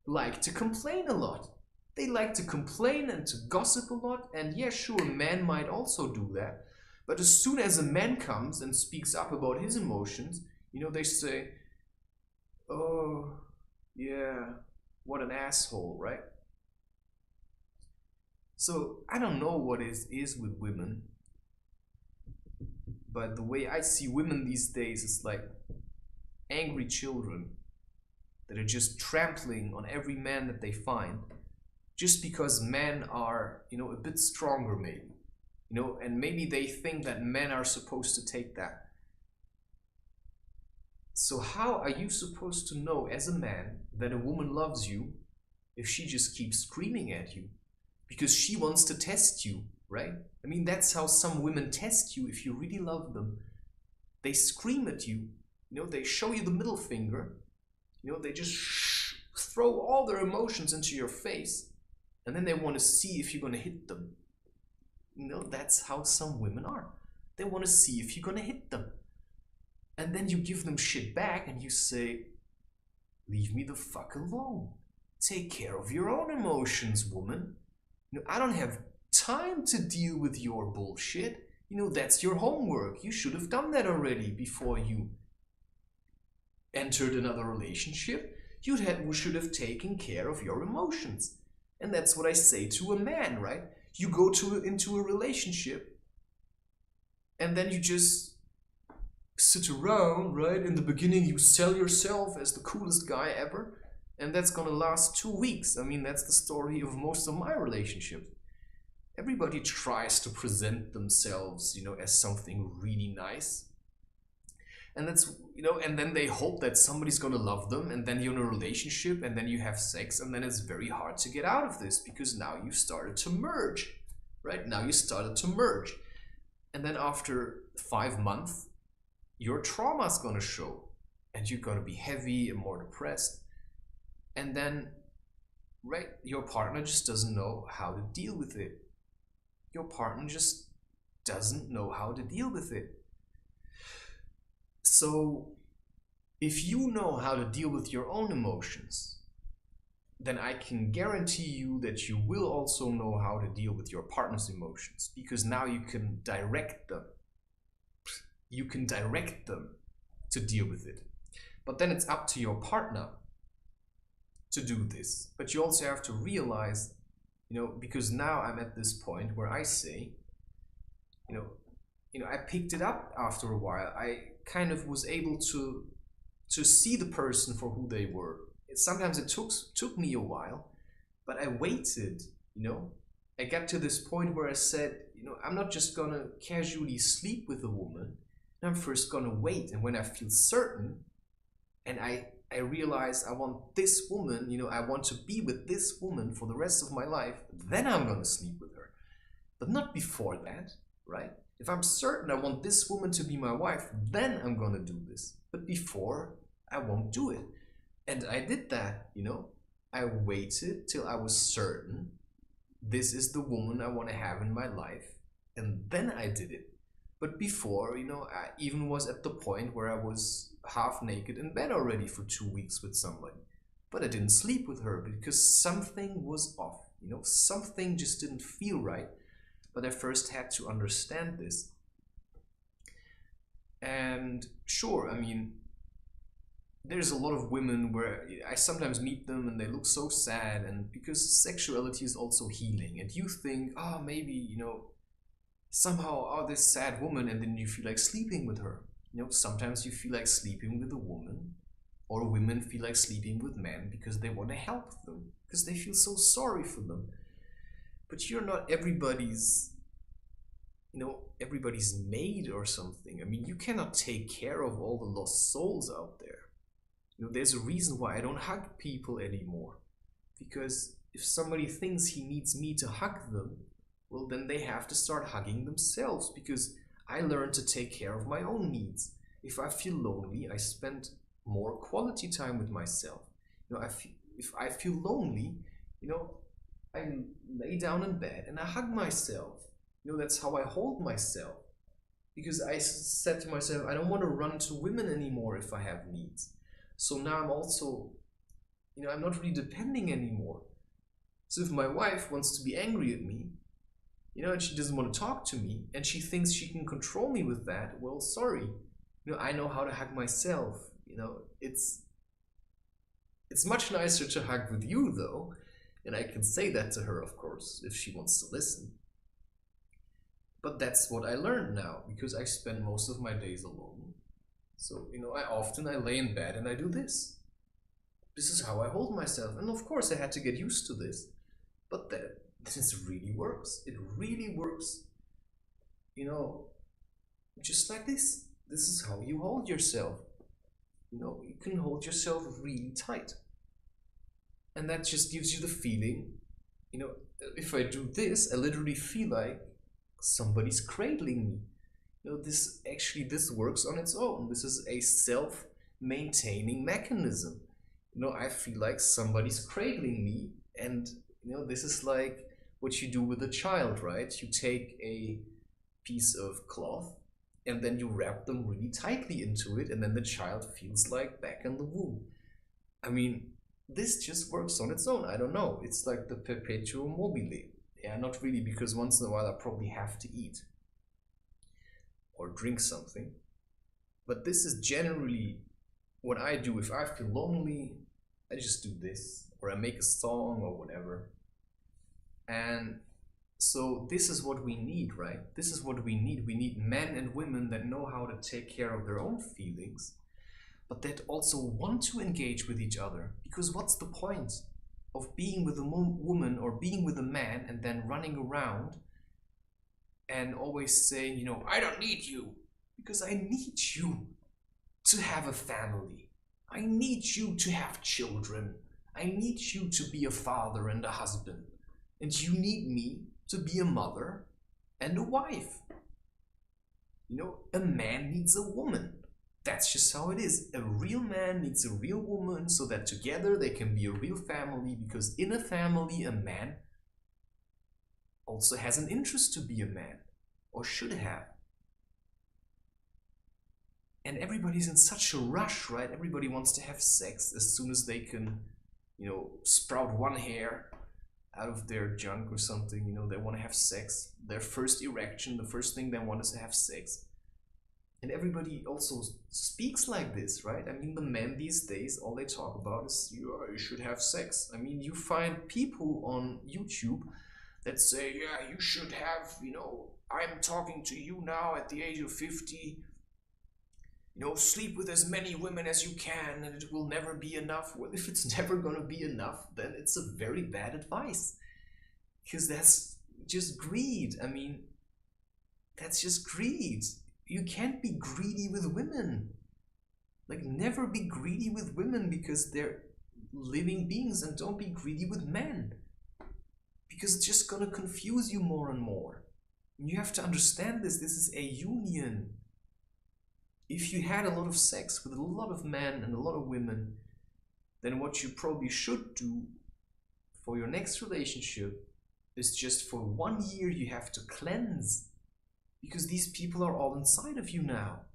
like to complain a lot. They like to complain and to gossip a lot. And yeah, sure, men might also do that. But as soon as a man comes and speaks up about his emotions, they say, oh, yeah, what an asshole, right? So I don't know what it is with women. But the way I see women these days is like angry children that are just trampling on every man that they find, just because men are, a bit stronger maybe, and maybe they think that men are supposed to take that. So how are you supposed to know as a man that a woman loves you if she just keeps screaming at you? Because she wants to test you, right? I mean, that's how some women test you if you really love them. They scream at you. They show you the middle finger. They just throw all their emotions into your face. And then they want to see if you're going to hit them. That's how some women are. They want to see if you're going to hit them. And then you give them shit back and you say, leave me the fuck alone. Take care of your own emotions, woman. I don't have time to deal with your bullshit. That's your homework. You should have done that already before you entered another relationship. You should have taken care of your emotions. And that's what I say to a man, right? You go into a relationship and then you just sit around, right? In the beginning you sell yourself as the coolest guy ever, and that's gonna last 2 weeks. I mean, that's the story of most of my relationships. Everybody tries to present themselves, as something really nice. And that's, and then they hope that somebody's gonna love them, and then you're in a relationship, and then you have sex, and then it's very hard to get out of this because now you've started to merge, right? Now you started to merge. And then after 5 months, your trauma's gonna show, and you're gonna be heavy and more depressed. And then, right, your partner just doesn't know how to deal with it. Your partner just doesn't know how to deal with it. So, if you know how to deal with your own emotions, then I can guarantee you that you will also know how to deal with your partner's emotions, because now you can direct them. You can direct them to deal with it. But then it's up to your partner to do this. But you also have to realize, because now I'm at this point where I say, I picked it up after a while. I kind of was able to see the person for who they were. Sometimes it took me a while, but I waited, I got to this point where I said, I'm not just gonna casually sleep with a woman. I'm first gonna wait, and when I feel certain, and I realize I want this woman, I want to be with this woman for the rest of my life, then I'm gonna sleep with her. But not before that, right? If I'm certain I want this woman to be my wife, then I'm gonna do this. But before, I won't do it. And I did that, I waited till I was certain this is the woman I want to have in my life, and then I did it. But before, I even was at the point where I was half naked in bed already for 2 weeks with somebody. But I didn't sleep with her because something was off, something just didn't feel right. But I first had to understand this. And sure, there's a lot of women where I sometimes meet them and they look so sad, and because sexuality is also healing, and you think, maybe, somehow, this sad woman, and then you feel like sleeping with her. Sometimes you feel like sleeping with a woman, or women feel like sleeping with men because they want to help them, because they feel so sorry for them. But you're not everybody's maid or something. You cannot take care of all the lost souls out there. There's a reason why I don't hug people anymore. Because if somebody thinks he needs me to hug them, well, then they have to start hugging themselves, because I learned to take care of my own needs. If I feel lonely, I spend more quality time with myself. If I feel lonely, I lay down in bed and I hug myself. That's how I hold myself. Because I said to myself, I don't want to run to women anymore if I have needs. So now I'm also, I'm not really depending anymore. So if my wife wants to be angry at me, and she doesn't want to talk to me, and she thinks she can control me with that, well, sorry. I know how to hug myself. It's much nicer to hug with you, though. And I can say that to her, of course, if she wants to listen. But that's what I learned now, because I spend most of my days alone. So, I lay in bed and I do this. This is how I hold myself. And of course I had to get used to this. But this really works. It really works. Just like this. This is how you hold yourself. You can hold yourself really tight. And that just gives you the feeling, if I do this, I literally feel like somebody's cradling me. This works on its own. This is a self-maintaining mechanism. I feel like somebody's cradling me, and this is like what you do with a child, right? You take a piece of cloth and then you wrap them really tightly into it, and then the child feels like back in the womb. This just works on its own. I don't know. It's like the perpetuum mobile. Yeah, not really, because once in a while I probably have to eat or drink something. But this is generally what I do. If I feel lonely, I just do this, or I make a song or whatever. And so this is what we need, right? This is what we need. We need men and women that know how to take care of their own feelings, but that also want to engage with each other. Because what's the point of being with a woman or being with a man and then running around and always saying, I don't need you, because I need you. to have a family. I need you to have children. I need you to be a father and a husband. And you need me to be a mother and a wife. You know, a man needs a woman. That's just how it is. A real man needs a real woman so that together they can be a real family, because in a family, a man also has an interest to be a man, or should have. And everybody's in such a rush, right? Everybody wants to have sex as soon as they can, you know, sprout one hair out of their junk or something. You know, they want to have sex. Their first erection, the first thing they want is to have sex. And everybody also speaks like this, right? I mean, the men these days, all they talk about is, you should have sex. I mean, you find people on YouTube that say, yeah, you should have, you know, I'm talking to you now at the age of 50, you know, sleep with as many women as you can and it will never be enough. Well, if it's never going to be enough, then it's a very bad advice, because that's just greed. I mean, that's just greed. You can't be greedy with women. Like, never be greedy with women, because they're living beings, and don't be greedy with men, because it's just gonna confuse you more and more. And you have to understand this. This is a union. If you had a lot of sex with a lot of men and a lot of women, then what you probably should do for your next relationship is just for 1 year you have to cleanse. Because these people are all inside of you now.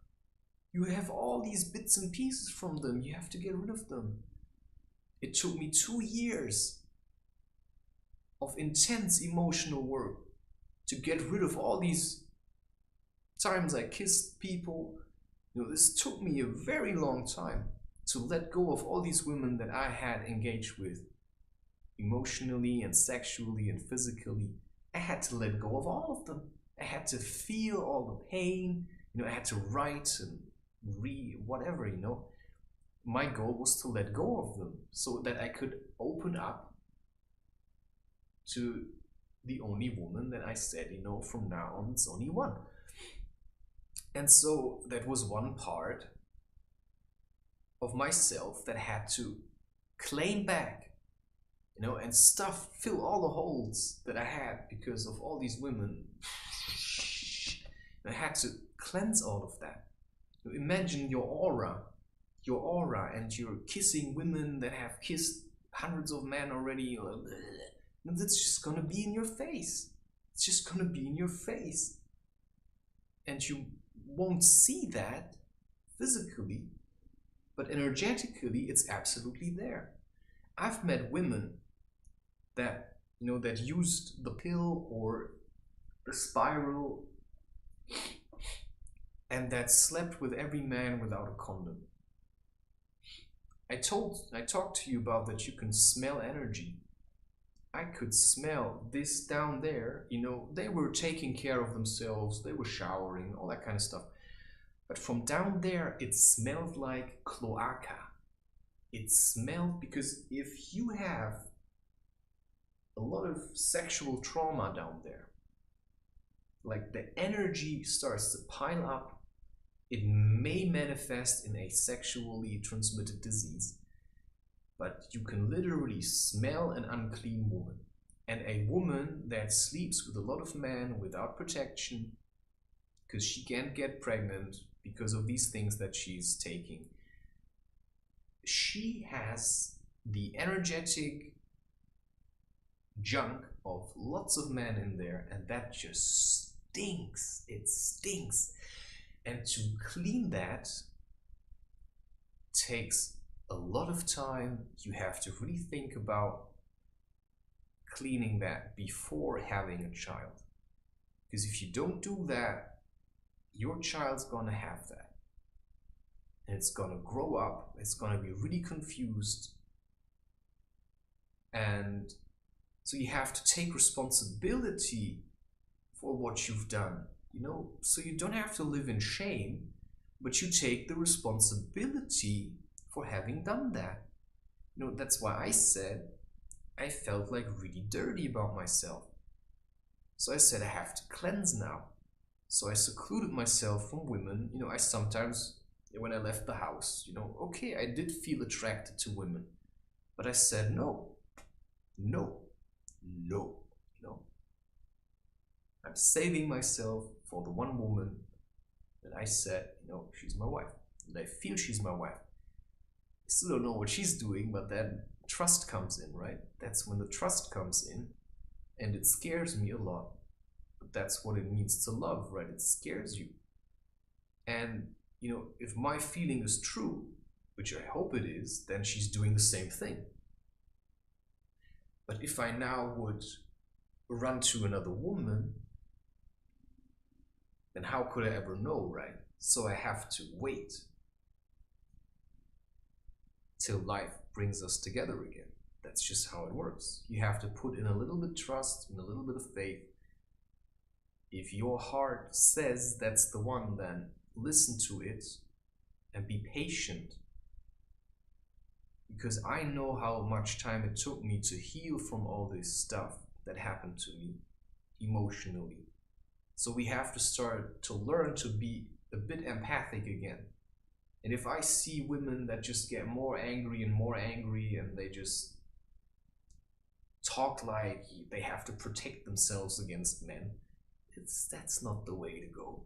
You have all these bits and pieces from them. You have to get rid of them. It took me 2 years of intense emotional work to get rid of all these times I kissed people. You know, this took me a very long time to let go of all these women that I had engaged with, emotionally and sexually and physically. I had to let go of all of them. I had to feel all the pain, you know, I had to write and read, whatever, you know. My goal was to let go of them so that I could open up to the only woman that I said, you know, from now on, it's only one. And so that was one part of myself that had to claim back, you know, and fill all the holes that I had because of all these women. I had to cleanse all of that. Imagine your aura, and you're kissing women that have kissed hundreds of men already. And that's just gonna be in your face. It's just gonna be in your face. And you won't see that physically, but energetically, it's absolutely there. I've met women that, you know, that used the pill or the spiral, and that slept with every man without a condom. I talked to you about that you can smell energy. I could smell this down there, you know, they were taking care of themselves, they were showering, all that kind of stuff. But from down there, it smelled like cloaca. It smelled, because if you have a lot of sexual trauma down there, like the energy starts to pile up, it may manifest in a sexually transmitted disease, but you can literally smell an unclean woman. And a woman that sleeps with a lot of men without protection, because she can't get pregnant because of these things that she's taking, she has the energetic junk of lots of men in there, and that just stinks. It stinks. And to clean that takes a lot of time. You have to really think about cleaning that before having a child. Because if you don't do that, your child's gonna have that. And it's gonna grow up, it's gonna be really confused. And so you have to take responsibility for what you've done, you know, so you don't have to live in shame, but you take the responsibility for having done that. You know, that's why I said I felt like really dirty about myself. So I said I have to cleanse now. So I secluded myself from women. You know, I sometimes when I left the house. Okay, I did feel attracted to women, but I said no, no, no, no. I'm saving myself for the one woman that I said, she's my wife. And I feel she's my wife. I still don't know what she's doing, but then trust comes in, right? That's when the trust comes in, and it scares me a lot. But that's what it means to love, right? It scares you. And, if my feeling is true, which I hope it is, then she's doing the same thing. But if I now would run to another woman, then how could I ever know, right? So I have to wait till life brings us together again. That's just how it works. You have to put in a little bit of trust and a little bit of faith. If your heart says that's the one, then listen to it and be patient. Because I know how much time it took me to heal from all this stuff that happened to me emotionally. So we have to start to learn to be a bit empathic again. And if I see women that just get more angry and they just talk like they have to protect themselves against men, that's not the way to go.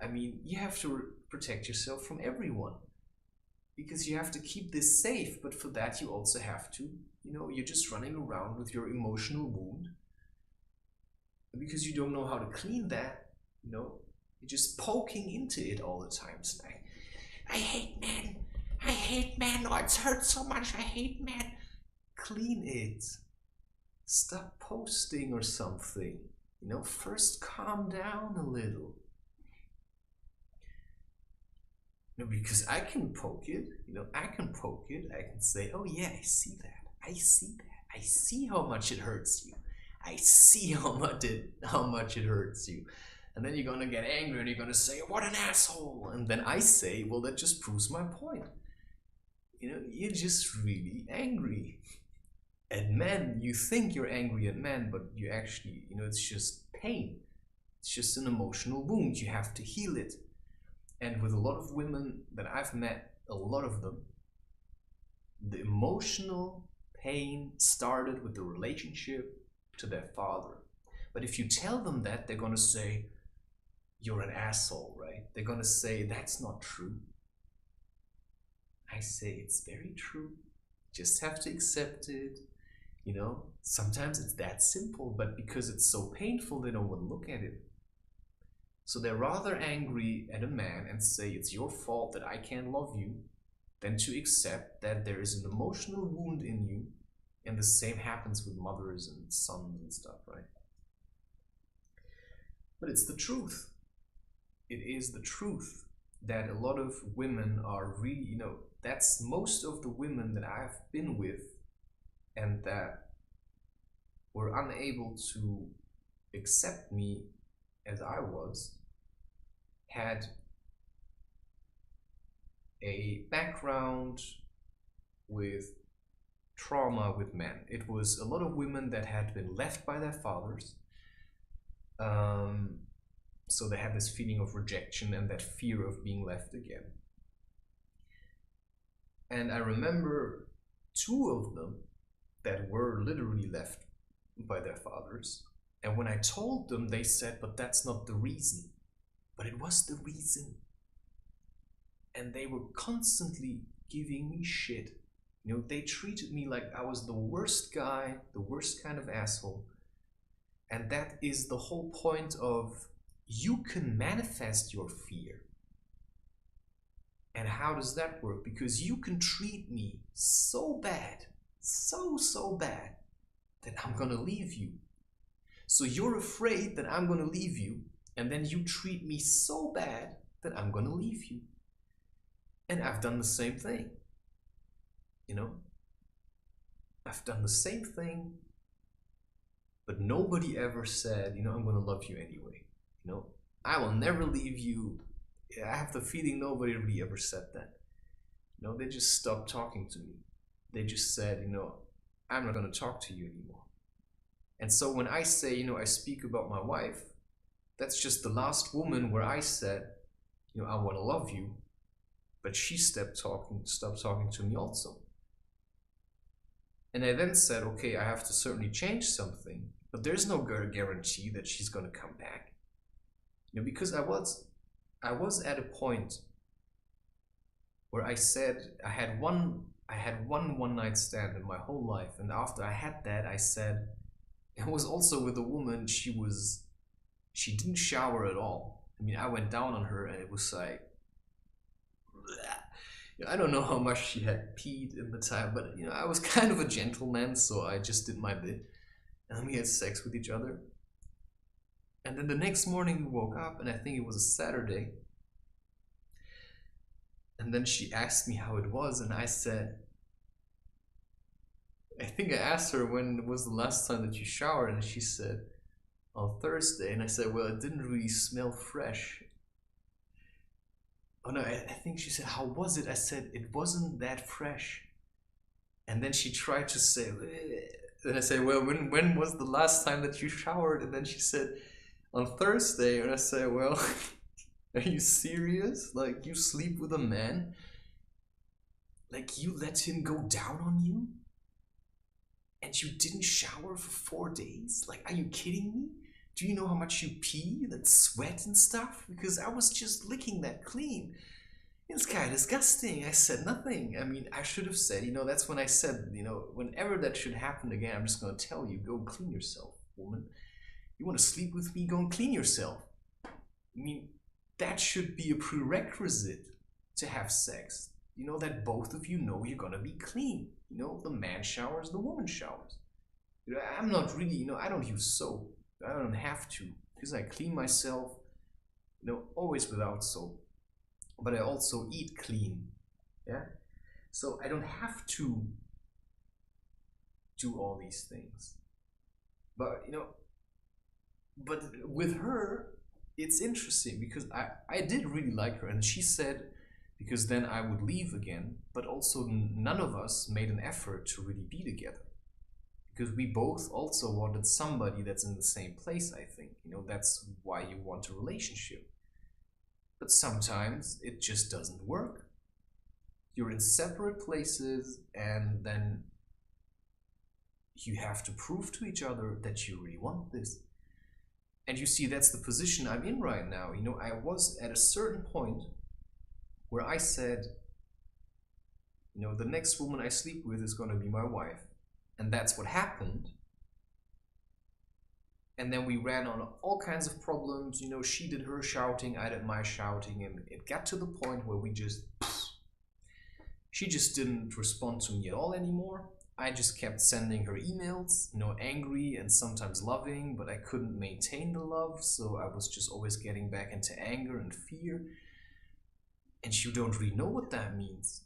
I mean, you have to protect yourself from everyone, because you have to keep this safe, but for that you also have to, you're just running around with your emotional wound, because you don't know how to clean that, you're just poking into it all the time. It's like, I hate men, oh, it hurts so much, I hate men. Clean it. Stop posting or something. First calm down a little. Because I can poke it, I can say, oh yeah, I see that, I see how much it hurts you, I see how much it hurts you. And then you're gonna get angry and you're gonna say, what an asshole. And then I say, well, that just proves my point. You're just really angry at men. You think you're angry at men, but you actually, it's just pain. It's just an emotional wound. You have to heal it. And with a lot of women that I've met, a lot of them, the emotional pain started with the relationship to their father. But if you tell them that, they're gonna say, you're an asshole, right? They're gonna say, that's not true. I say, it's very true. Just have to accept it. Sometimes it's that simple, but because it's so painful, they don't want to look at it. So they're rather angry at a man and say, it's your fault that I can't love you, than to accept that there is an emotional wound in you. And the same happens with mothers and sons and stuff, right? But it's the truth. It is the truth that a lot of women are really, that's most of the women that I've been with and that were unable to accept me as I was, had a background with trauma with men. It was a lot of women that had been left by their fathers. So they had this feeling of rejection and that fear of being left again. And I remember 2 of them that were literally left by their fathers. And when I told them, they said, but that's not the reason. But it was the reason. And they were constantly giving me shit. They treated me like I was the worst guy, the worst kind of asshole. And that is the whole point of, you can manifest your fear. And how does that work? Because you can treat me so bad, so bad, that I'm gonna leave you. So you're afraid that I'm gonna leave you, and then you treat me so bad that I'm gonna leave you. And I've done the same thing. I've done the same thing, but nobody ever said, I'm gonna love you anyway. I will never leave you. I have the feeling nobody really ever said that. They just stopped talking to me. They just said, I'm not gonna talk to you anymore. And so when I say, I speak about my wife, that's just the last woman where I said, I want to love you. But she stopped talking to me also. And I then said, okay, I have to certainly change something, but there's no guarantee that she's gonna come back. You know, because I was at a point where I said I had one night stand in my whole life, and after I had that, I said, it was also with a woman. She didn't shower at all. I mean, I went down on her, and it was like, bleh. You know, I don't know how much she had peed in the time, but you know, I was kind of a gentleman, so I just did my bit, and we had sex with each other. And then the next morning we woke up, and I think it was a Saturday. And then she asked me how it was, and I said, I think I asked her when was the last time that you showered, and she said, on Thursday. And I said, well, it didn't really smell fresh. Oh no, I think she said, how was it? I said, it wasn't that fresh. And then she tried to say, and I said, well, when was the last time that you showered? And then she said, on Thursday. And I said, well, are you serious? Like, you sleep with a man? Like, you let him go down on you? And you didn't shower for 4 days? Like, are you kidding me? Do you know how much you pee and sweat and stuff? Because I was just licking that clean. It's kind of disgusting. I said nothing. I mean, I should have said, you know, that's when I said, you know, whenever that should happen again, I'm just going to tell you, go clean yourself, woman. You want to sleep with me? Go and clean yourself. I mean, that should be a prerequisite to have sex. You know, that both of you know you're going to be clean. You know, the man showers, the woman showers. You know, I'm not really, you know, I don't use soap. I don't have to, because I clean myself, you know, always without soap. But I also eat clean, yeah? So I don't have to do all these things. But, you know, but with her, it's interesting because I did really like her. And she said, because then I would leave again, but also none of us made an effort to really be together. Because we both also wanted somebody that's in the same place, I think. You know, that's why you want a relationship. But sometimes it just doesn't work. You're in separate places, and then you have to prove to each other that you really want this. And you see, that's the position I'm in right now. You know, I was at a certain point where I said, you know, the next woman I sleep with is going to be my wife. And that's what happened. And then we ran on all kinds of problems. You know, she did her shouting, I did my shouting, and it got to the point where she just didn't respond to me at all anymore. I just kept sending her emails, you know, angry and sometimes loving, but I couldn't maintain the love, so I was just always getting back into anger and fear. And you don't really know what that means,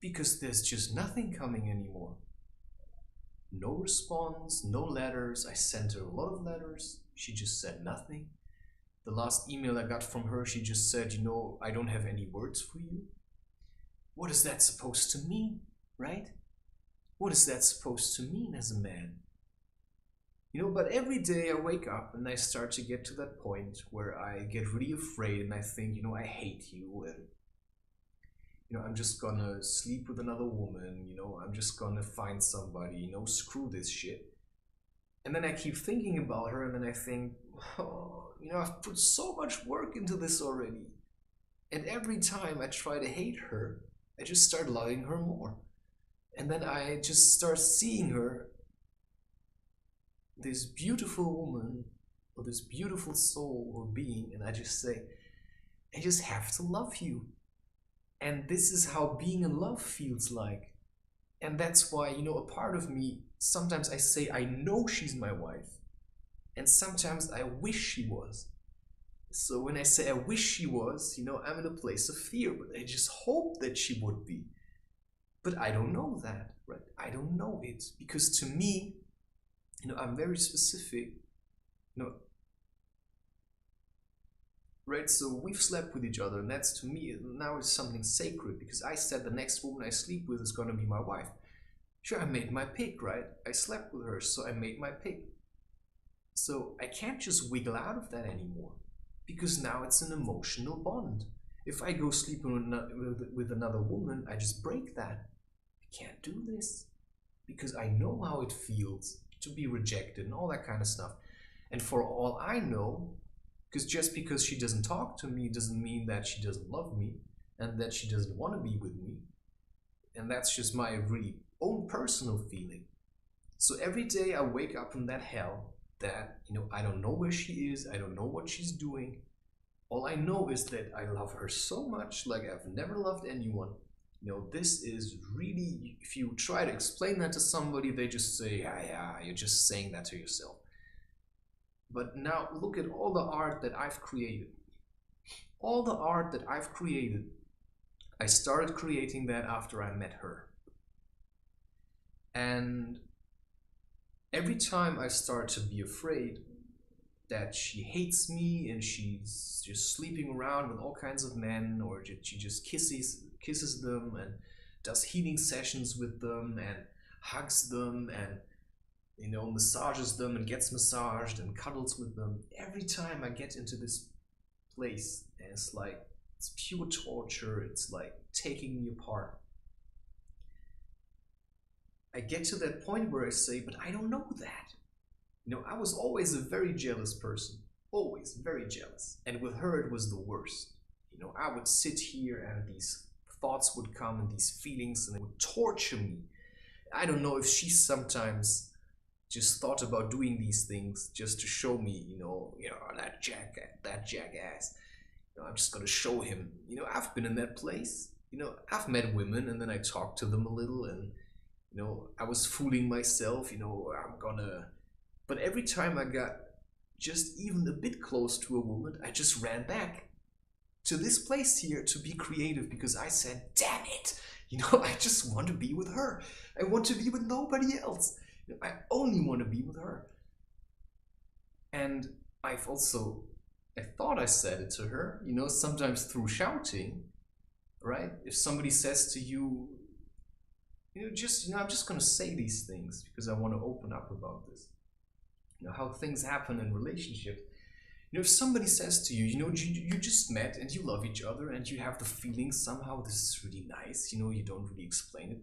because there's just nothing coming anymore. No response, no letters. I sent her a lot of letters. She just said nothing. The last email I got from her, she just said, you know, I don't have any words for you. What is that supposed to mean, right? What is that supposed to mean as a man? You know, but every day I wake up and I start to get to that point where I get really afraid and I think, you know, I hate you, and you know, I'm just gonna sleep with another woman, you know, I'm just gonna find somebody, you know, screw this shit. And then I keep thinking about her, and then I think, oh, you know, I've put so much work into this already. And every time I try to hate her, I just start loving her more. And then I just start seeing her, this beautiful woman, or this beautiful soul or being, and I just say, I just have to love you. And this is how being in love feels like. And that's why, you know, a part of me, sometimes I say I know she's my wife. And sometimes I wish she was. So when I say I wish she was, you know, I'm in a place of fear, but I just hope that she would be. But I don't know that, right? I don't know it. Because to me, you know, I'm very specific. You know, right, so we've slept with each other, and that's, to me, now it's something sacred, because I said the next woman I sleep with is going to be my wife. Sure, I made my pick, right? I slept with her, so I made my pick. So I can't just wiggle out of that anymore, because now it's an emotional bond. If I go sleep with another woman, I just break that. I can't do this because I know how it feels to be rejected and all that kind of stuff. And for all I know, because she doesn't talk to me doesn't mean that she doesn't love me and that she doesn't want to be with me. And that's just my really own personal feeling. So every day I wake up in that hell that, I don't know where she is, I don't know what she's doing. All I know is that I love her so much, like I've never loved anyone. This is really, if you try to explain that to somebody, they just say, yeah, you're just saying that to yourself. But now look at all the art that I've created. All the art that I've created, I started creating that after I met her. And every time I start to be afraid that she hates me and she's just sleeping around with all kinds of men, or she just kisses them and does healing sessions with them and hugs them and massages them and gets massaged and cuddles with them. Every time I get into this place, and it's like, it's pure torture, it's like taking me apart. I get to that point where I say, but I don't know that. I was always a very jealous person, always very jealous. And with her, it was the worst. I would sit here and these thoughts would come and these feelings and it would torture me. I don't know if she sometimes just thought about doing these things just to show me, that jackass. I'm just gonna show him. I've been in that place. I've met women and then I talked to them a little and, I was fooling myself, but every time I got just even a bit close to a woman, I just ran back to this place here to be creative because I said, damn it, I just want to be with her. I want to be with nobody else. I only want to be with her. And I thought I said it to her, sometimes through shouting, right? If somebody says to you, I'm just going to say these things because I want to open up about this. How things happen in relationships. If somebody says to you, you just met and you love each other and you have the feeling somehow this is really nice, you don't really explain it.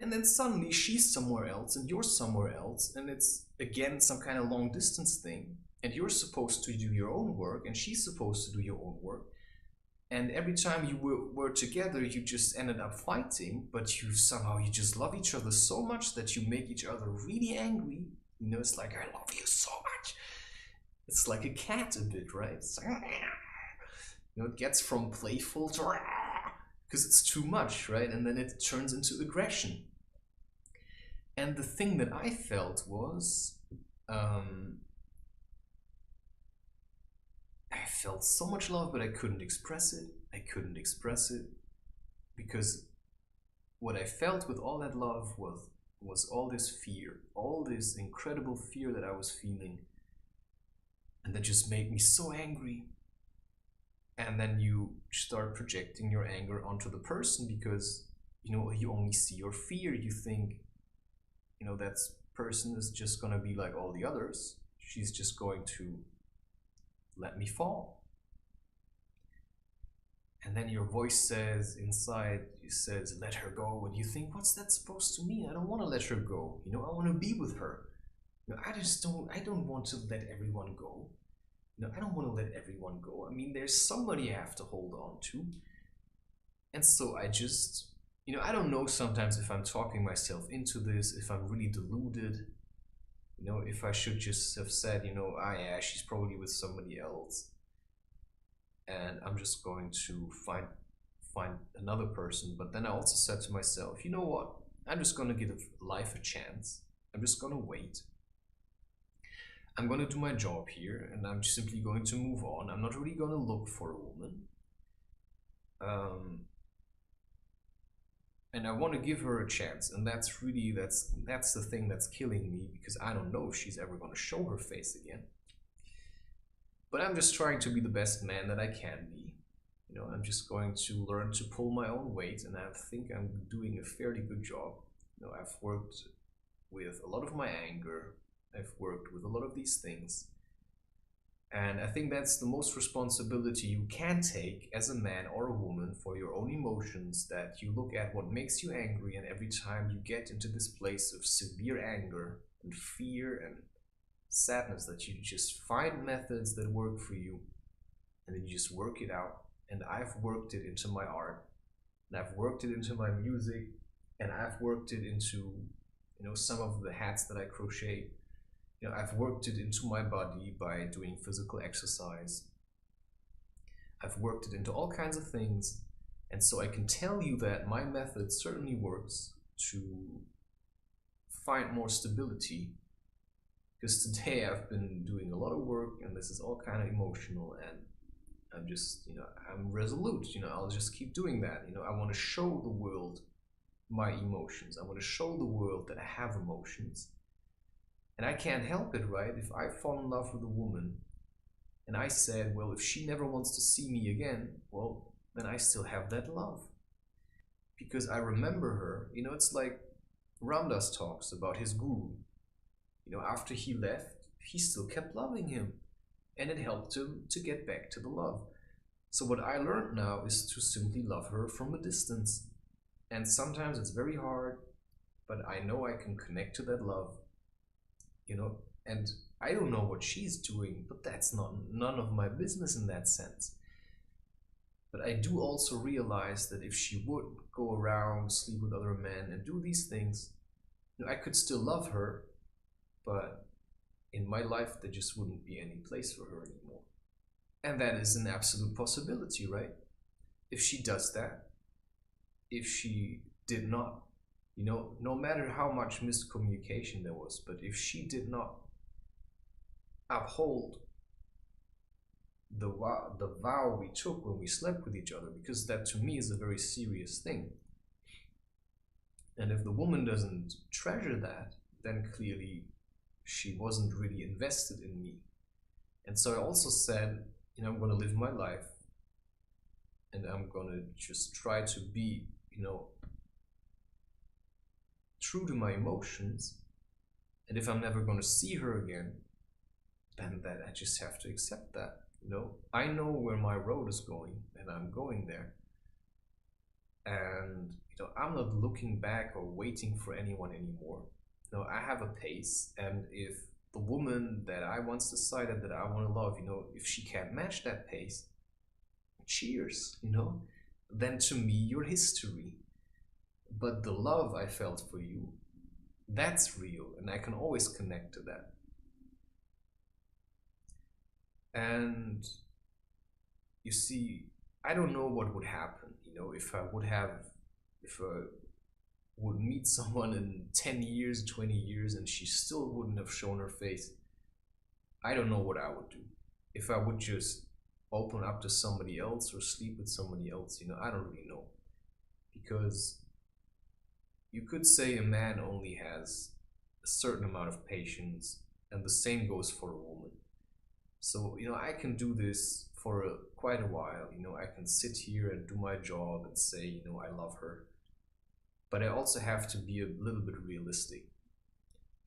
And then suddenly she's somewhere else and you're somewhere else and it's again some kind of long distance thing and you're supposed to do your own work and she's supposed to do your own work. And every time you were together, you just ended up fighting, but you just love each other so much that you make each other really angry. It's like, I love you so much. It's like a cat a bit, right? It's like, it gets from playful to because it's too much, right? And then it turns into aggression. And the thing that I felt was, I felt so much love, but I couldn't express it. Because what I felt with all that love was all this fear, all this incredible fear that I was feeling. And that just made me so angry. And then you start projecting your anger onto the person because, you only see your fear. You think, that person is just going to be like all the others. She's just going to let me fall. And then your voice says inside, let her go. And you think, what's that supposed to mean? I don't want to let her go. I want to be with her. I don't want to let everyone go. I don't want to let everyone go. I mean, there's somebody I have to hold on to. And so I just, I don't know sometimes if I'm talking myself into this, if I'm really deluded, if I should just have said, yeah, she's probably with somebody else. And I'm just going to find another person. But then I also said to myself, you know what? I'm just going to give life a chance. I'm just going to wait. I'm going to do my job here and I'm simply going to move on. I'm not really going to look for a woman. And I want to give her a chance. And that's the thing that's killing me because I don't know if she's ever going to show her face again. But I'm just trying to be the best man that I can be. I'm just going to learn to pull my own weight and I think I'm doing a fairly good job. I've worked with a lot of my anger. I've worked with a lot of these things. And I think that's the most responsibility you can take as a man or a woman for your own emotions, that you look at what makes you angry, and every time you get into this place of severe anger and fear and sadness, that you just find methods that work for you and then you just work it out. And I've worked it into my art, and I've worked it into my music, and I've worked it into, some of the hats that I crochet. I've worked it into my body by doing physical exercise. I've worked it into all kinds of things. And so I can tell you that my method certainly works to find more stability. Because today I've been doing a lot of work, and this is all kind of emotional, and I'm just, I'm resolute. I'll just keep doing that. I want to show the world my emotions. I want to show the world that I have emotions. And I can't help it, right? If I fall in love with a woman and I said, well, if she never wants to see me again, well, then I still have that love. Because I remember her. It's like Ramdas talks about his guru. After he left, he still kept loving him. And it helped him to get back to the love. So what I learned now is to simply love her from a distance. And sometimes it's very hard, but I know I can connect to that love. And I don't know what she's doing, but that's none of my business in that sense. But I do also realize that if she would go around, sleep with other men, and do these things, I could still love her, but in my life there just wouldn't be any place for her anymore. And that is an absolute possibility, right? If she does that, if she did not, no matter how much miscommunication there was, but if she did not uphold the vow we took when we slept with each other, because that to me is a very serious thing. And if the woman doesn't treasure that, then clearly she wasn't really invested in me. And so I also said, I'm going to live my life, and I'm going to just try to be, true to my emotions. And if I'm never going to see her again, then that I just have to accept that. I know where my road is going, and I'm going there. And I'm not looking back or waiting for anyone anymore. I have a pace, and if the woman that I once decided that I want to love, if she can't match that pace, cheers, then to me you're history. But the love I felt for you, that's real, and I can always connect to that. And you see, I don't know what would happen, if I would meet someone in 10 years, 20 years, and she still wouldn't have shown her face. I don't know what I would do. If I would just open up to somebody else or sleep with somebody else, I don't really know. Because you could say a man only has a certain amount of patience, and the same goes for a woman. So, I can do this for quite a while. I can sit here and do my job and say, I love her. But I also have to be a little bit realistic.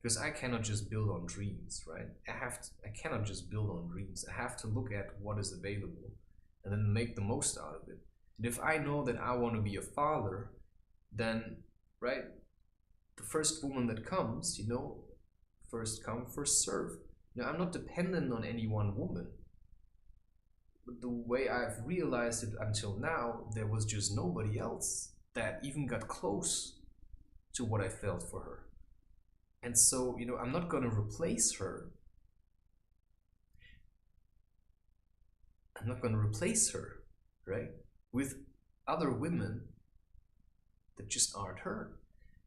Because I cannot just build on dreams, right? I cannot just build on dreams. I have to look at what is available and then make the most out of it. And if I know that I want to be a father, then, right, the first woman that comes, first come, first serve. I'm not dependent on any one woman. But the way I've realized it until now, there was just nobody else that even got close to what I felt for her. And so, I'm not going to replace her. I'm not going to replace her, right, with other women that just aren't her.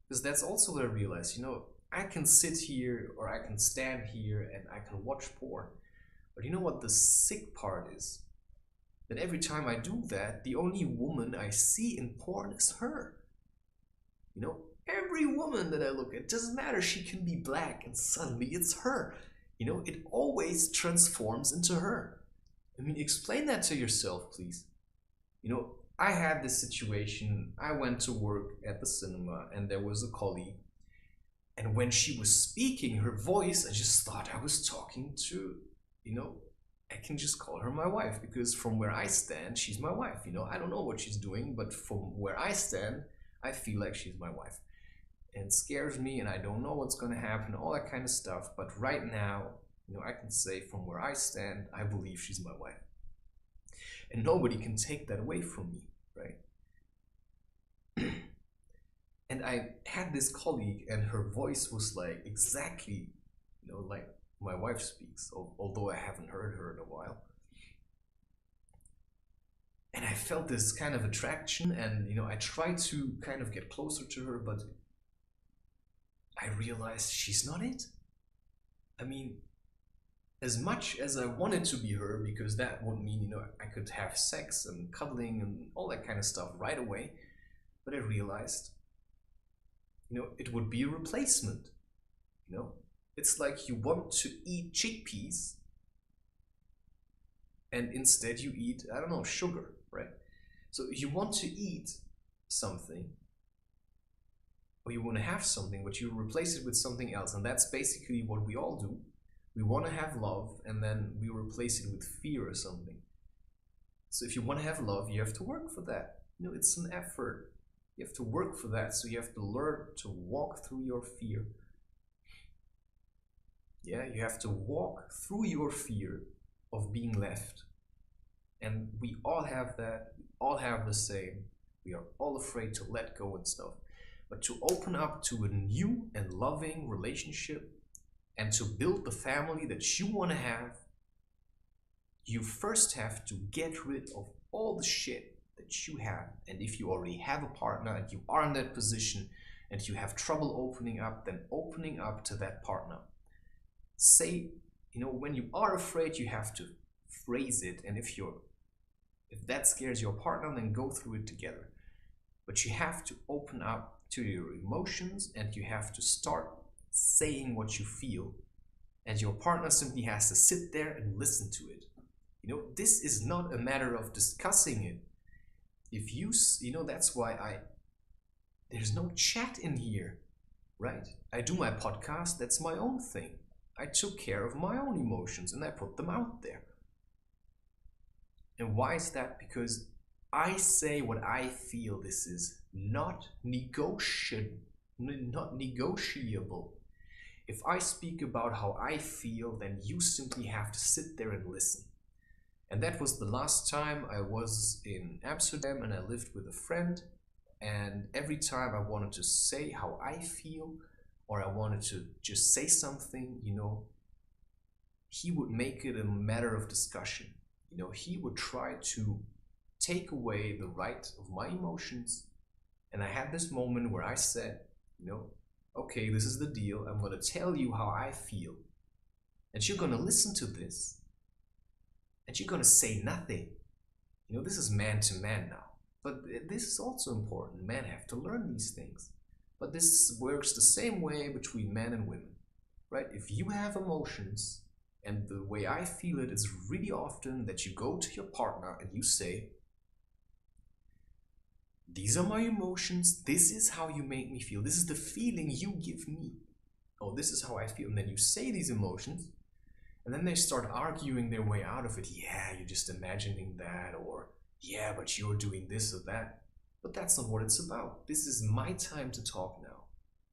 Because that's also what I realized, I can sit here or I can stand here and I can watch porn. But you know what the sick part is? That every time I do that, the only woman I see in porn is her. Every woman that I look at, doesn't matter, she can be black and suddenly it's her. It always transforms into her. Explain that to yourself, please. I had this situation. I went to work at the cinema and there was a colleague. And when she was speaking, her voice, I just thought I was talking to, I can just call her my wife, because from where I stand, she's my wife. I don't know what she's doing, but from where I stand, I feel like she's my wife. And it scares me, and I don't know what's going to happen, all that kind of stuff. But right now, I can say from where I stand, I believe she's my wife. And nobody can take that away from me, right? And I had this colleague, and her voice was like exactly, like my wife speaks, although I haven't heard her in a while. And I felt this kind of attraction, and I tried to kind of get closer to her, but I realized she's not it. I mean, as much as I wanted to be her, because that would mean, I could have sex and cuddling and all that kind of stuff right away, but I realized, it would be a replacement. It's like you want to eat chickpeas, and instead you eat, I don't know, sugar, right? So you want to eat something, or you want to have something, but you replace it with something else. And that's basically what we all do. We want to have love, and then we replace it with fear or something. So if you want to have love, you have to work for that. It's an effort. You have to work for that. So you have to learn to walk through your fear. Yeah, you have to walk through your fear of being left. And we all have that. We all have the same. We are all afraid to let go and stuff. But to open up to a new and loving relationship, and to build the family that you want to have, you first have to get rid of all the shit that you have. And if you already have a partner and you are in that position and you have trouble opening up, then opening up to that partner. Say, when you are afraid, you have to phrase it. And if that scares your partner, then go through it together. But you have to open up to your emotions, and you have to start saying what you feel, and your partner simply has to sit there and listen to it. This is not a matter of discussing it. If you, that's why there's no chat in here, right? I do my podcast, that's my own thing. I took care of my own emotions and I put them out there. And why is that? Because I say what I feel. This is not negotiable. If I speak about how I feel, then you simply have to sit there and listen. And that was the last time I was in Amsterdam, and I lived with a friend. And every time I wanted to say how I feel, or I wanted to just say something, he would make it a matter of discussion. He would try to take away the right of my emotions. And I had this moment where I said, okay, this is the deal. I'm going to tell you how I feel. And you're going to listen to this. And you're going to say nothing. This is man to man now. But this is also important. Men have to learn these things. But this works the same way between men and women, right? If you have emotions, and the way I feel it is really often that you go to your partner and you say, these are my emotions, this is how you make me feel, this is the feeling you give me. Oh, this is how I feel. And then you say these emotions, and then they start arguing their way out of it. Yeah, you're just imagining that, or yeah, but you're doing this or that. But that's not what it's about. This is my time to talk now.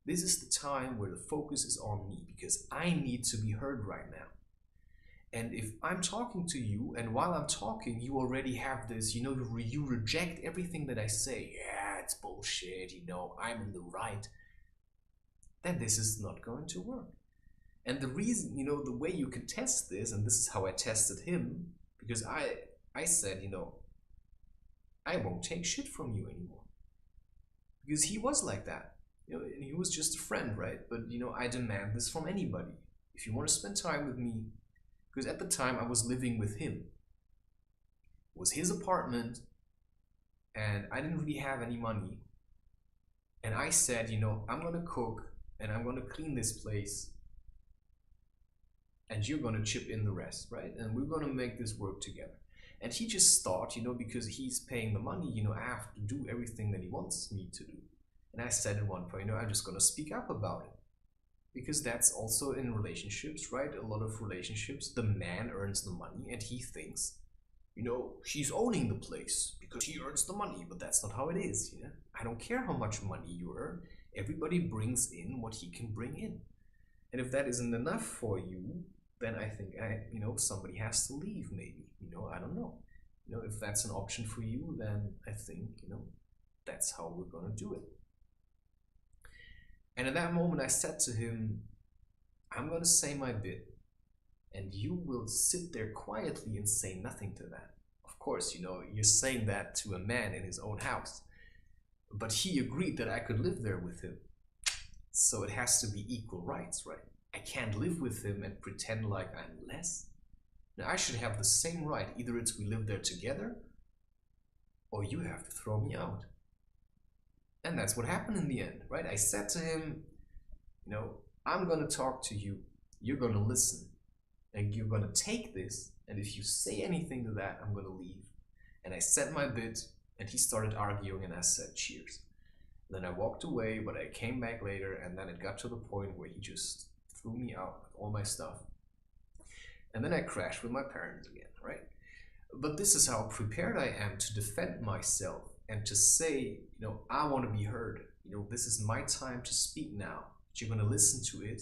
This is the time where the focus is on me, because I need to be heard right now. And if I'm talking to you, and while I'm talking, you already have this, you reject everything that I say. Yeah, it's bullshit, I'm in the right. Then this is not going to work. And the reason, the way you can test this, and this is how I tested him, because I said, I won't take shit from you anymore. Because he was like that. And he was just a friend, right? But, I demand this from anybody. If you want to spend time with me, because at the time I was living with him. It was his apartment, and I didn't really have any money. And I said, I'm going to cook, and I'm going to clean this place, and you're going to chip in the rest, right? And we're going to make this work together. And he just thought, because he's paying the money, I have to do everything that he wants me to do. And I said at one point, I'm just going to speak up about it. Because that's also in relationships, right? A lot of relationships, the man earns the money and he thinks, she's owning the place because she earns the money, but that's not how it is. I don't care how much money you earn. Everybody brings in what he can bring in. And if that isn't enough for you, then I think, somebody has to leave maybe, I don't know. If that's an option for you, then I think, that's how we're going to do it. And in that moment, I said to him, I'm going to say my bit, and you will sit there quietly and say nothing to that. Of course, you're saying that to a man in his own house. But he agreed that I could live there with him. So it has to be equal rights, right? I can't live with him and pretend like I'm less. Now, I should have the same right. Either it's we live there together, or you have to throw me out. And that's what happened in the end, right? I said to him, I'm going to talk to you. You're going to listen. And you're going to take this. And if you say anything to that, I'm going to leave. And I said my bit, and he started arguing, and I said, cheers. Then I walked away, but I came back later, and then it got to the point where he just threw me out with all my stuff. And then I crashed with my parents again, right? But this is how prepared I am to defend myself and to say, I want to be heard. This is my time to speak now. But you're going to listen to it.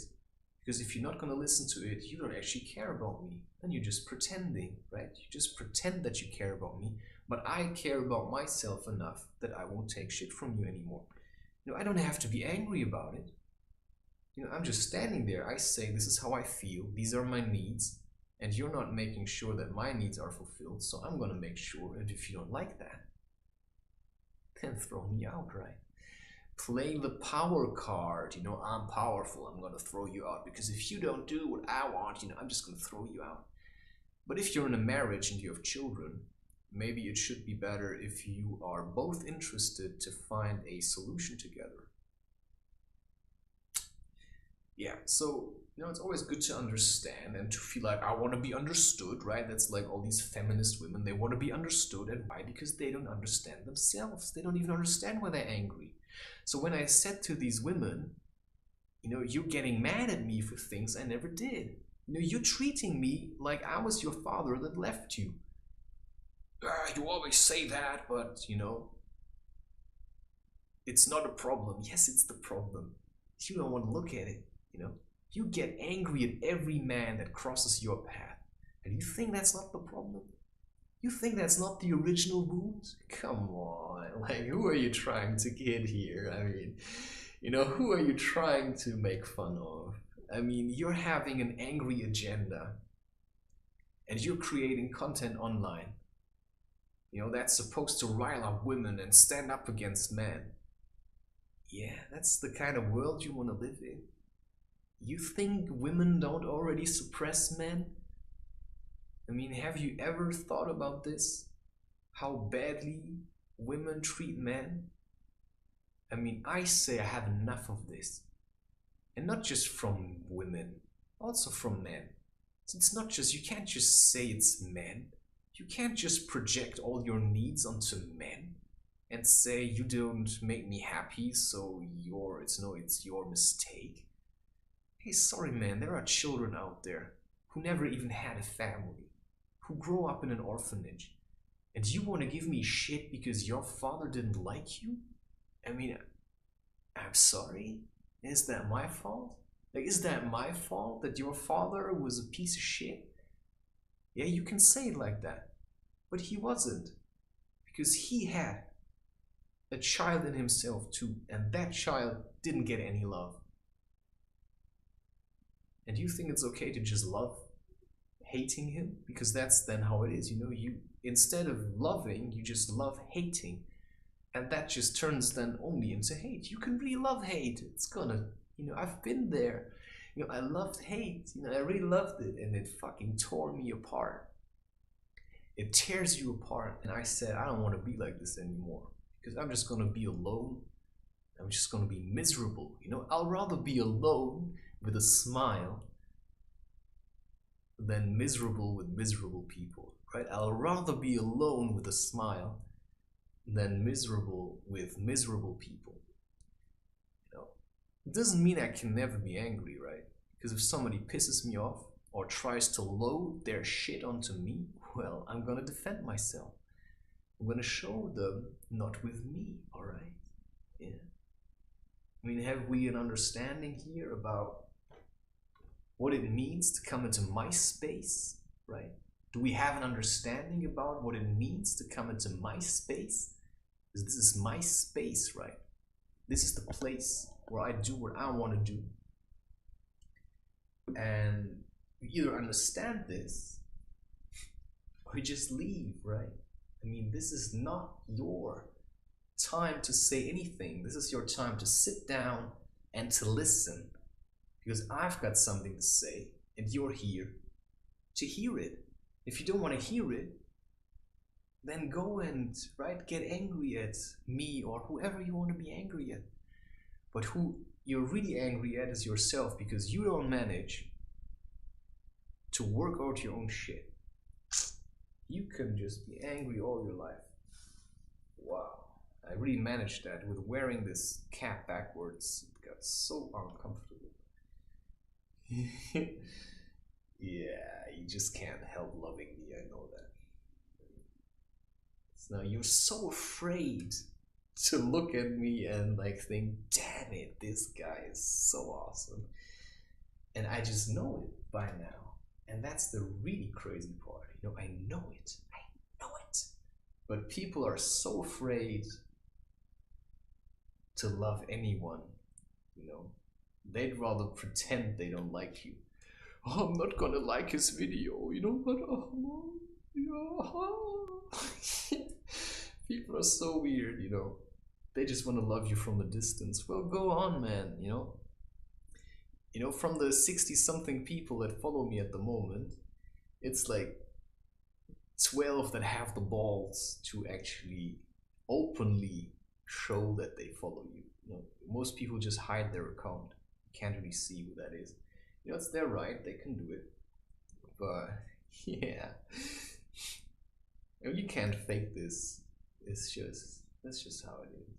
Because if you're not going to listen to it, you don't actually care about me. Then you're just pretending, right? You just pretend that you care about me. But I care about myself enough that I won't take shit from you anymore. I don't have to be angry about it. I'm just standing there. I say, this is how I feel. These are my needs. And you're not making sure that my needs are fulfilled. So I'm going to make sure. And if you don't like that, then throw me out, right? Play the power card. I'm powerful. I'm going to throw you out. Because if you don't do what I want, I'm just going to throw you out. But if you're in a marriage and you have children, maybe it should be better if you are both interested to find a solution together. Yeah, so, it's always good to understand and to feel like I want to be understood, right? That's like all these feminist women, they want to be understood. And why? Because they don't understand themselves. They don't even understand why they're angry. So when I said to these women, you're getting mad at me for things I never did. You're treating me like I was your father that left you. You always say that, but, it's not a problem. Yes, it's the problem. You don't want to look at it, You get angry at every man that crosses your path. And you think that's not the problem? You think that's not the original wound? Come on, who are you trying to kid here? I mean, who are you trying to make fun of? I mean, you're having an angry agenda. And you're creating content online. That's supposed to rile up women and stand up against men. Yeah, that's the kind of world you want to live in. You think women don't already suppress men? I mean, have you ever thought about this? How badly women treat men? I mean, I say I have enough of this. And not just from women, also from men. It's not just, you can't just say it's men. You can't just project all your needs onto men and say you don't make me happy, so it's your mistake. Hey, sorry man, there are children out there who never even had a family, who grow up in an orphanage, and you want to give me shit because your father didn't like you? I mean, I'm sorry? Is that my fault? Is that my fault that your father was a piece of shit? Yeah, you can say it like that, but he wasn't, because he had a child in himself too, and that child didn't get any love. And you think it's okay to just love hating him? Because that's then how it is, you instead of loving, you just love hating. And that just turns then only into hate. You can really love hate. It's gonna, I've been there. I loved hate. I really loved it, and it fucking tore me apart. It tears you apart. And I said, I don't want to be like this anymore, because I'm just gonna be alone. I'm just gonna be miserable. I'll rather be alone with a smile than miserable with miserable people, right? I'll rather be alone with a smile than miserable with miserable people. It doesn't mean I can never be angry, right? Because if somebody pisses me off or tries to load their shit onto me, well, I'm gonna defend myself. I'm gonna show them, not with me, alright? Yeah. I mean, have we an understanding here about what it means to come into my space, right? Do we have an understanding about what it means to come into my space? Because this is my space, right? This is the place where I do what I want to do. And you either understand this or you just leave, right? I mean, this is not your time to say anything. This is your time to sit down and to listen. Because I've got something to say and you're here to hear it. If you don't want to hear it, then go and get angry at me or whoever you want to be angry at. But who you're really angry at is yourself, because you don't manage to work out your own shit. You can just be angry all your life. Wow. I really managed that with wearing this cap backwards. It got so uncomfortable. Yeah, you just can't help loving me, I know that. So now you're so afraid to look at me and think, damn it, this guy is so awesome. And I just know it by now. And that's the really crazy part. I know it. I know it. But people are so afraid to love anyone. They'd rather pretend they don't like you. Oh, I'm not gonna like his video, but people are so weird, They just want to love you from a distance. Well, go on, man, from the 60-something people that follow me at the moment, it's like 12 that have the balls to actually openly show that they follow you. Most people just hide their account. You can't really see who that is. It's their right, they can do it. But yeah, you can't fake this. That's just how it is.